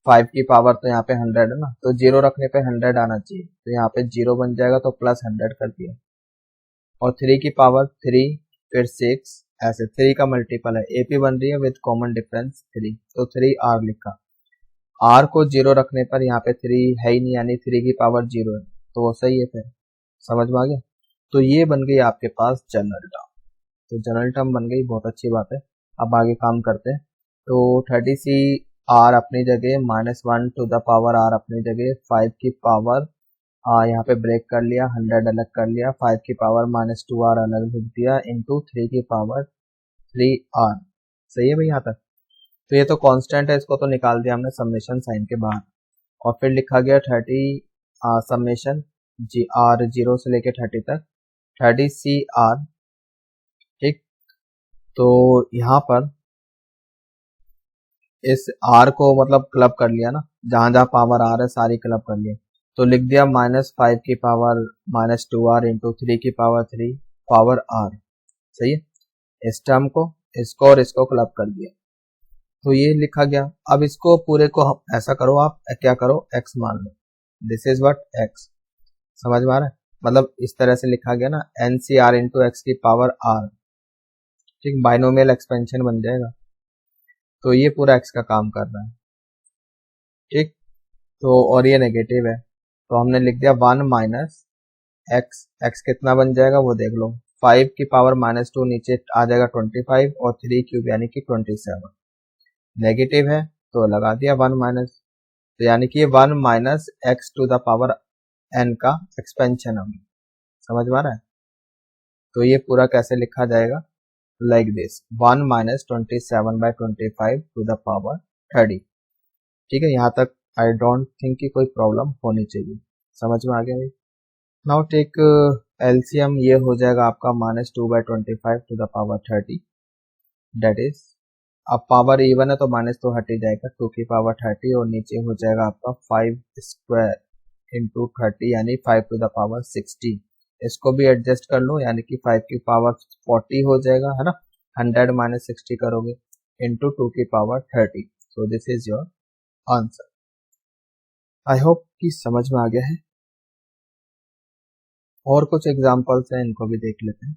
5 की पावर तो यहाँ पे 100 है ना, तो 0 रखने पे 100 आना चाहिए, तो यहाँ पे 0 बन जाएगा, तो +100 कर दिया। और 3 की पावर 3 फिर 6, ऐसे 3 का मल्टीपल है, AP बन रही है विद कॉमन डिफरेंस 3, तो 3r लिखा। r को 0 रखने पर यहाँ पे 3 है ही नहीं, यानी 3 की पावर 0 है, तो वो सही है। फिर समझ में आ गया? तो ये बन गई आपके पास जनरल टर्म। तो जनरल टर्म बन गई, बहुत अच्छी बात है। अब आगे काम करते हैं। तो 30c r अपनी जगह, -1 टू द पावर r अपनी जगह, 5 की पावर यहाँ पे ब्रेक कर लिया, 100 अलग कर लिया, 5 की पावर -2r अलग लिख दिया, इंटू 3 की पावर 3r। सही है भाई यहाँ तक? तो ये तो कांस्टेंट है, इसको तो निकाल दिया हमने समेशन साइन के बाहर, और फिर लिखा गया 30 समेशन r 0 से लेके 30 तक 30c r। ठीक, तो यहाँ पर इस r को मतलब क्लब कर लिया ना, जहां जहां पावर r है सारी क्लब कर लिया, तो लिख दिया -5 की पावर -2r इंटू 3 की पावर 3 पावर r। सही है, इस टर्म को इसको और इसको क्लब कर दिया, तो ये लिखा गया। अब इसको पूरे को ऐसा करो, आप क्या करो, x मान लो, दिस इज व्हाट x, समझ में आ रहा है, मतलब इस तरह से लिखा गया ना, NCR इंटू एक्स की पावर r, ठीक, बाइनोमियल एक्सपेंशन बन जाएगा। तो ये पूरा x का काम कर रहा है, ठीक। तो और ये नेगेटिव है, तो हमने लिख दिया 1 माइनस एक्स, एक्स कितना बन जाएगा वो देख लो, 5 की पावर -2 नीचे आ जाएगा 25 और 3 क्यूब यानी कि 27, नेगेटिव है तो लगा दिया 1 माइनस, तो यानी कि ये 1 minus x to the power n का एक्सपेंशन है, समझ में आ रहा है। तो ये पूरा कैसे लिखा जाएगा, like this, 1 minus 27/25 to the power 30, ठीक है। यहाँ तक आई डोंट थिंक कि कोई प्रॉब्लम होनी चाहिए, समझ में आ गया भाई। नाउ टेक एलसीएम, ये हो जाएगा आपका -2/25 to the power 30, that is, अब पावर इवन है तो माइनस तो हट ही जाएगा, 2 की पावर 30 और नीचे हो जाएगा आपका 5 स्क्वायर इंटू 30 यानी 5 टू द पावर 60, इसको भी एडजस्ट कर लो यानी कि 5 की पावर 40 हो जाएगा, है ना, 100 माइनस 60 करोगे इंटू 2 की power 30, so this is your answer. I hope कि समझ में आ गया है। और कुछ एग्जांपल्स हैं, इनको भी देख लेते हैं।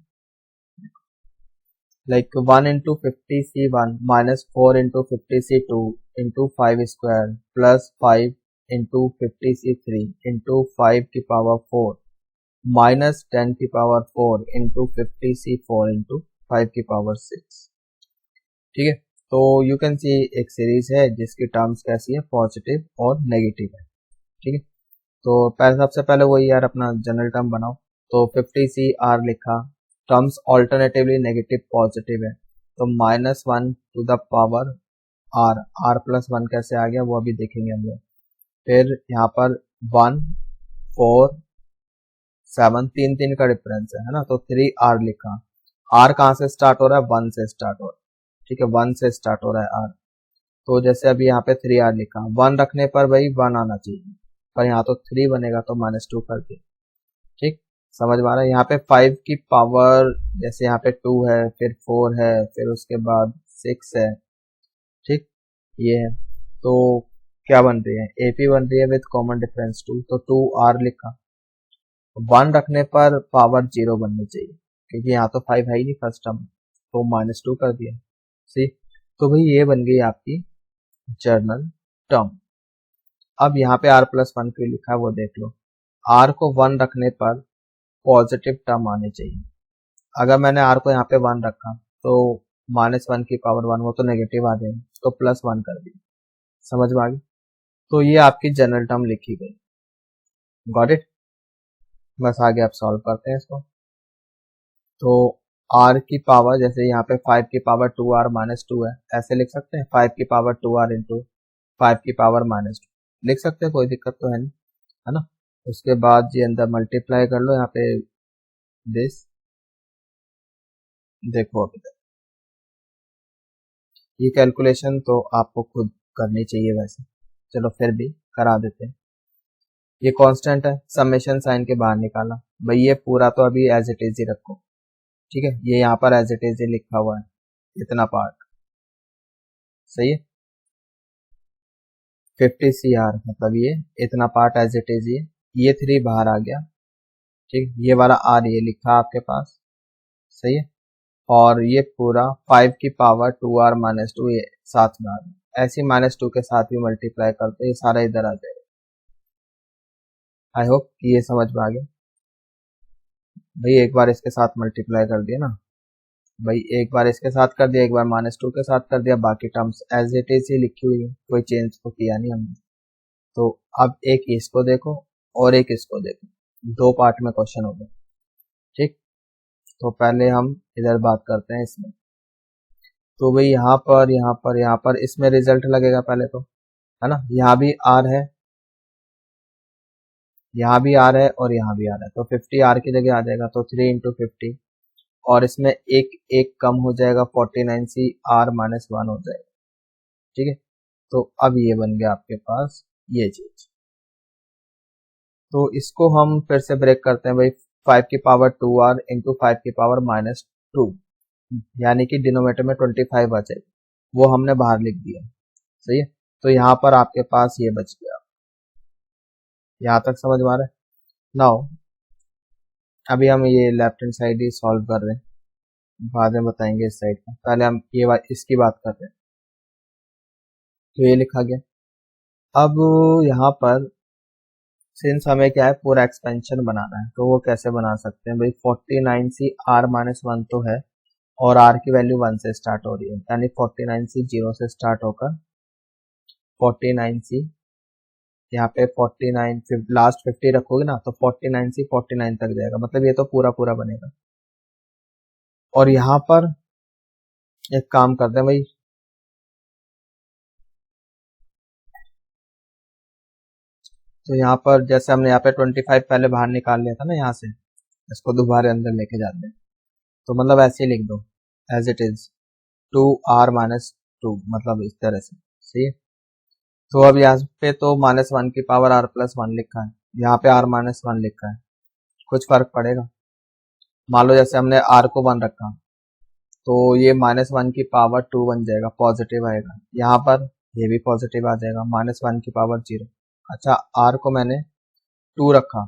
Like 1 into 50c1 minus 4 into 50c2 into 5 square plus 5 into 50c3 into 5 की पावर 4 माइनस 10 की पावर 4 इंटू 50c4 इंटू 5 की पावर 6, ठीक है। तो यू कैन सी एक सीरीज है जिसकी टर्म्स कैसी है, पॉजिटिव और नेगेटिव है, ठीक है। तो सबसे पहले वही यार अपना जनरल टर्म बनाओ, तो 50cr लिखा, टर्म्स ऑल्टरनेटिवली नेगेटिव पॉजिटिव है, तो -1 to the power r plus 1 कैसे आ गया वो अभी देखेंगे हम लोग। फिर यहाँ पर 1 4 7 3 का डिफरेंस है ना, तो 3r लिखा, r कहाँ से स्टार्ट हो रहा है, 1 से स्टार्ट हो रहा है, ठीक है, 1 से स्टार्ट हो रहा है r, तो जैसे अभी यहाँ पे 3r लिखा, 1 रखने पर भाई 1 आना चाहिए, पर यहाँ तो 3 बनेगा तो -2 कर दिया, ठीक, समझ में आ रहा है। यहाँ पे 5 की पावर, जैसे यहाँ पे 2 है, फिर 4 है, फिर उसके बाद 6 है, ठीक, ये है, तो क्या बन रही है, AP बन रही है विद कॉमन डिफरेंस 2, तो 2r लिखा, 1 रखने पर पावर 0 बननी चाहिए क्योंकि यहाँ तो 5 है ही नहीं फर्स्ट टर्म, तो -2 कर दिया, सी, तो भाई ये बन गई आपकी जर्नल टर्म। अब यहाँ पे r प्लस 1 क्यों लिखा है वो देख लो, r को 1 रखने पर पॉजिटिव टर्म आने चाहिए, अगर मैंने r को यहाँ पे 1 रखा तो -1 की पावर 1 वो तो नेगेटिव आ जाएगी, तो +1 कर दिया, समझ में आ गई। तो ये आपकी जनरल टर्म लिखी गई, गॉट इट। बस आगे आप सॉल्व करते हैं इसको, तो r की पावर, जैसे यहाँ पे 5 की पावर 2r -2 है, ऐसे लिख सकते हैं, 5 की पावर 2r इंटू 5 की पावर -2 लिख सकते हैं, कोई दिक्कत तो है नहीं, है ना। उसके बाद ये अंदर मल्टीप्लाई कर लो, यहाँ पे दिस, देखो अभी तक ये कैलकुलेशन तो आपको खुद करनी चाहिए वैसे, चलो फिर भी करा देते हैं। ये कांस्टेंट है, समेशन साइन के बाहर निकाला, भाई ये पूरा तो अभी एज इट इज ही रखो, ठीक है, ये यहाँ पर एज इट इज ही लिखा हुआ है, इतना पार्ट सही है, 50cr मतलब ये इतना पार्ट एज इट इज, ये 3 बाहर आ गया, ठीक, ये वाला r ये लिखा आपके पास, सही है, और ये पूरा 5 की पावर 2r -2 ये साथ में आ गया, ऐसे -2 के साथ भी मल्टीप्लाई करते ये सारा इधर आ जाएगा। आई होप कि ये समझ में आ गया। भाई एक बार इसके साथ मल्टीप्लाई कर दिया ना, भाई एक बार इसके साथ कर दिया, एक बार -2 के साथ कर दिया, बाकी टर्म्स एज इट इज ही लिखी हुई है, कोई चेंज तो किया नहीं हमने। तो अब एक इसको देखो और एक इसको देखो, 2 पार्ट में क्वेश्चन हो गया, ठीक। तो पहले हम इधर बात करते हैं इसमें, तो भाई यहाँ पर इसमें रिजल्ट लगेगा पहले तो, है ना, यहाँ भी r है, यहाँ भी r है और यहाँ भी r है, तो 50 r की जगह आ जाएगा, तो 3 इंटू 50, और इसमें एक कम हो जाएगा, 49c r -1 हो जाएगा, ठीक है। तो अब ये बन गया आपके पास ये चीज, तो इसको हम फिर से ब्रेक करते हैं भाई, 5 की पावर 2r इंटू 5 की पावर -2, यानी कि डिनोमिनेटर में 25 बचेगा, वो हमने बाहर लिख दिया। सही है, तो यहाँ पर आपके पास ये बच गया। यहाँ तक समझ में आ रहा है? नाउ अभी हम ये लेफ्ट हैंड साइड ही सॉल्व कर रहे हैं, बाद में बताएंगे इस साइड का, पहले हम इसकी बात कर रहे हैं। तो ये लिखा गया। अब यहाँ पर सिंस हमें क्या है, पूरा एक्सपेंशन बनाना है, तो वो कैसे बना सकते हैं भाई। 49c r-1 तो है, और r की वैल्यू 1 से स्टार्ट हो रही है, यानी 49c 0 से स्टार्ट होकर 49c यहाँ पे 49 लास्ट 50 रखोगे ना, तो 49c 49 तक जाएगा, मतलब ये तो पूरा पूरा बनेगा। और यहाँ पर एक काम करते हैं भाई, तो यहाँ पर जैसे हमने यहाँ पे 25 पहले बाहर निकाल लिया था ना, यहाँ से इसको दोबारा अंदर लेके जाते हैं, तो मतलब ऐसे ही लिख दो एज इट इज 2r-2, मतलब इस तरह से। सही है, तो अब यहाँ पे तो -1 की पावर r+1 लिखा है, यहाँ पे r-1 लिखा है, कुछ फर्क पड़ेगा? मान लो जैसे हमने r को 1 रखा, तो ये -1 की पावर 2 बन जाएगा, पॉजिटिव आएगा। यहाँ पर ये भी पॉजिटिव आ जाएगा, -1 की पावर 0। अच्छा, r को मैंने 2 रखा,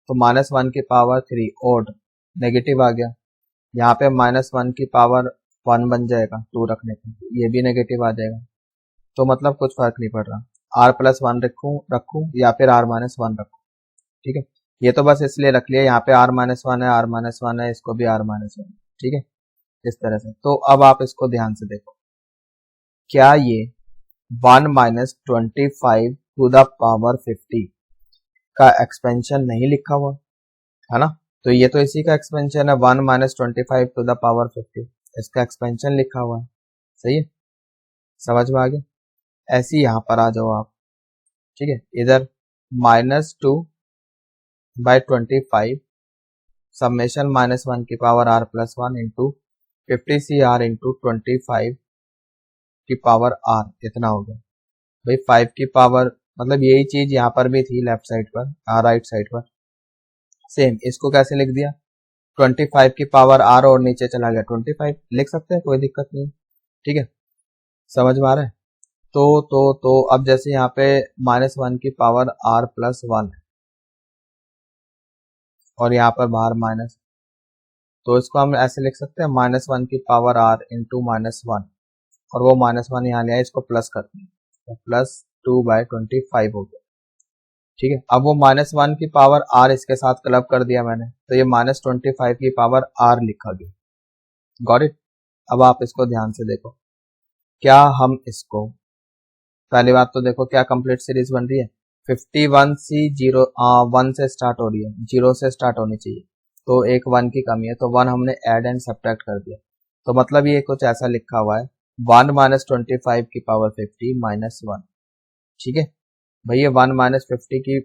तो -1 की पावर 3 ओड, नेगेटिव आ गया। यहाँ पे -1 की पावर 1 बन जाएगा 2 रखने पे, ये भी नेगेटिव आ जाएगा। तो मतलब कुछ फर्क नहीं पड़ रहा, r+1 रखूं या फिर r-1 रखूं। ठीक है, ये तो बस इसलिए रख लिया, यहाँ पे r-1 है, r-1 है, इसको भी r-1। ठीक है, इस तरह से। तो अब आप इसको ध्यान से देखो, क्या ये 1-25 टू द पावर 50 का एक्सपेंशन नहीं लिखा हुआ है ना? तो ये तो इसी का एक्सपेंशन है, 1-25 टू द पावर 50, इसका एक्सपेंशन लिखा हुआ है। सही है, समझ में आ गया? ऐसे ही यहाँ पर आ जाओ आप। ठीक है, इधर -2/25 समेशन -1 की power r+1 into 50cr into 25 की पावर r, इतना हो गया भाई। 5 की पावर, मतलब यही चीज यहाँ पर भी थी लेफ्ट साइड पर, राइट साइड पर सेम। इसको कैसे लिख दिया, 25 की पावर r और नीचे चला गया 25, लिख सकते हैं, कोई दिक्कत नहीं। ठीक है, समझ में आ रहा है? तो अब जैसे यहाँ पे -1 की पावर r+1 है, और यहाँ पर बाहर माइनस, तो इसको हम ऐसे लिख सकते हैं, -1 की पावर r इंटू -1, और वो -1 यहाँ ले आए, इसको प्लस करते हैं, तो +2/25 हो गया। ठीक है, अब वो -1 की पावर r इसके साथ क्लब कर दिया मैंने, तो ये -25 की पावर r लिखा गया। Got it? अब आप इसको ध्यान से देखो, क्या हम इसको, पहली बात तो देखो क्या कंप्लीट सीरीज बन रही है, 51c 1 से स्टार्ट हो रही है, 0 से स्टार्ट होनी चाहिए, तो एक 1 की कमी है, तो 1 हमने ऐड एंड सब्ट्रैक्ट कर दिया। तो मतलब ये कुछ ऐसा लिखा हुआ है, 1-25 की पावर 50 -1। ठीक है भाई, ये 1-25 की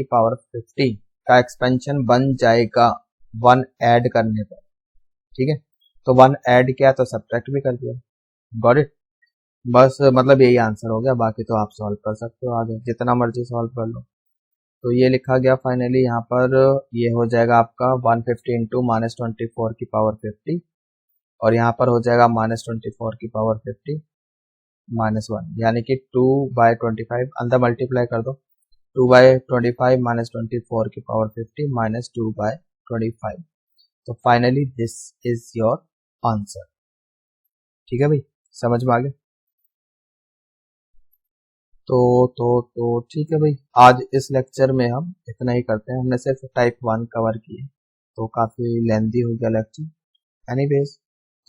पावर 50 का एक्सपेंशन बन जाएगा 1 ऐड करने पर। ठीक है, तो 1 ऐड किया तो सब्ट्रैक्ट भी कर दिया। Got it? बस मतलब यही आंसर हो गया, बाकी तो आप सॉल्व कर सकते हो, आगे जितना मर्जी सॉल्व कर लो। तो ये लिखा गया फाइनली यहाँ पर, ये हो जाएगा आपका 150 इंटू -24 की पावर 50, और यहाँ पर हो जाएगा -24 की पावर 50 -1, यानी कि 2/25 अंदर मल्टीप्लाई कर दो, 2/25 -24 की पावर 50 -2/25। तो finally this is your answer. ठीक है भाई, समझ में आ गया? तो ठीक है भाई, आज इस लेक्चर में हम इतना ही करते हैं, हमने सिर्फ टाइप 1 कवर किए, तो काफ़ी लेंथी हो गया लेक्चर। एनीवेज,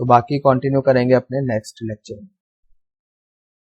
तो बाकी कंटिन्यू करेंगे अपने नेक्स्ट लेक्चर में।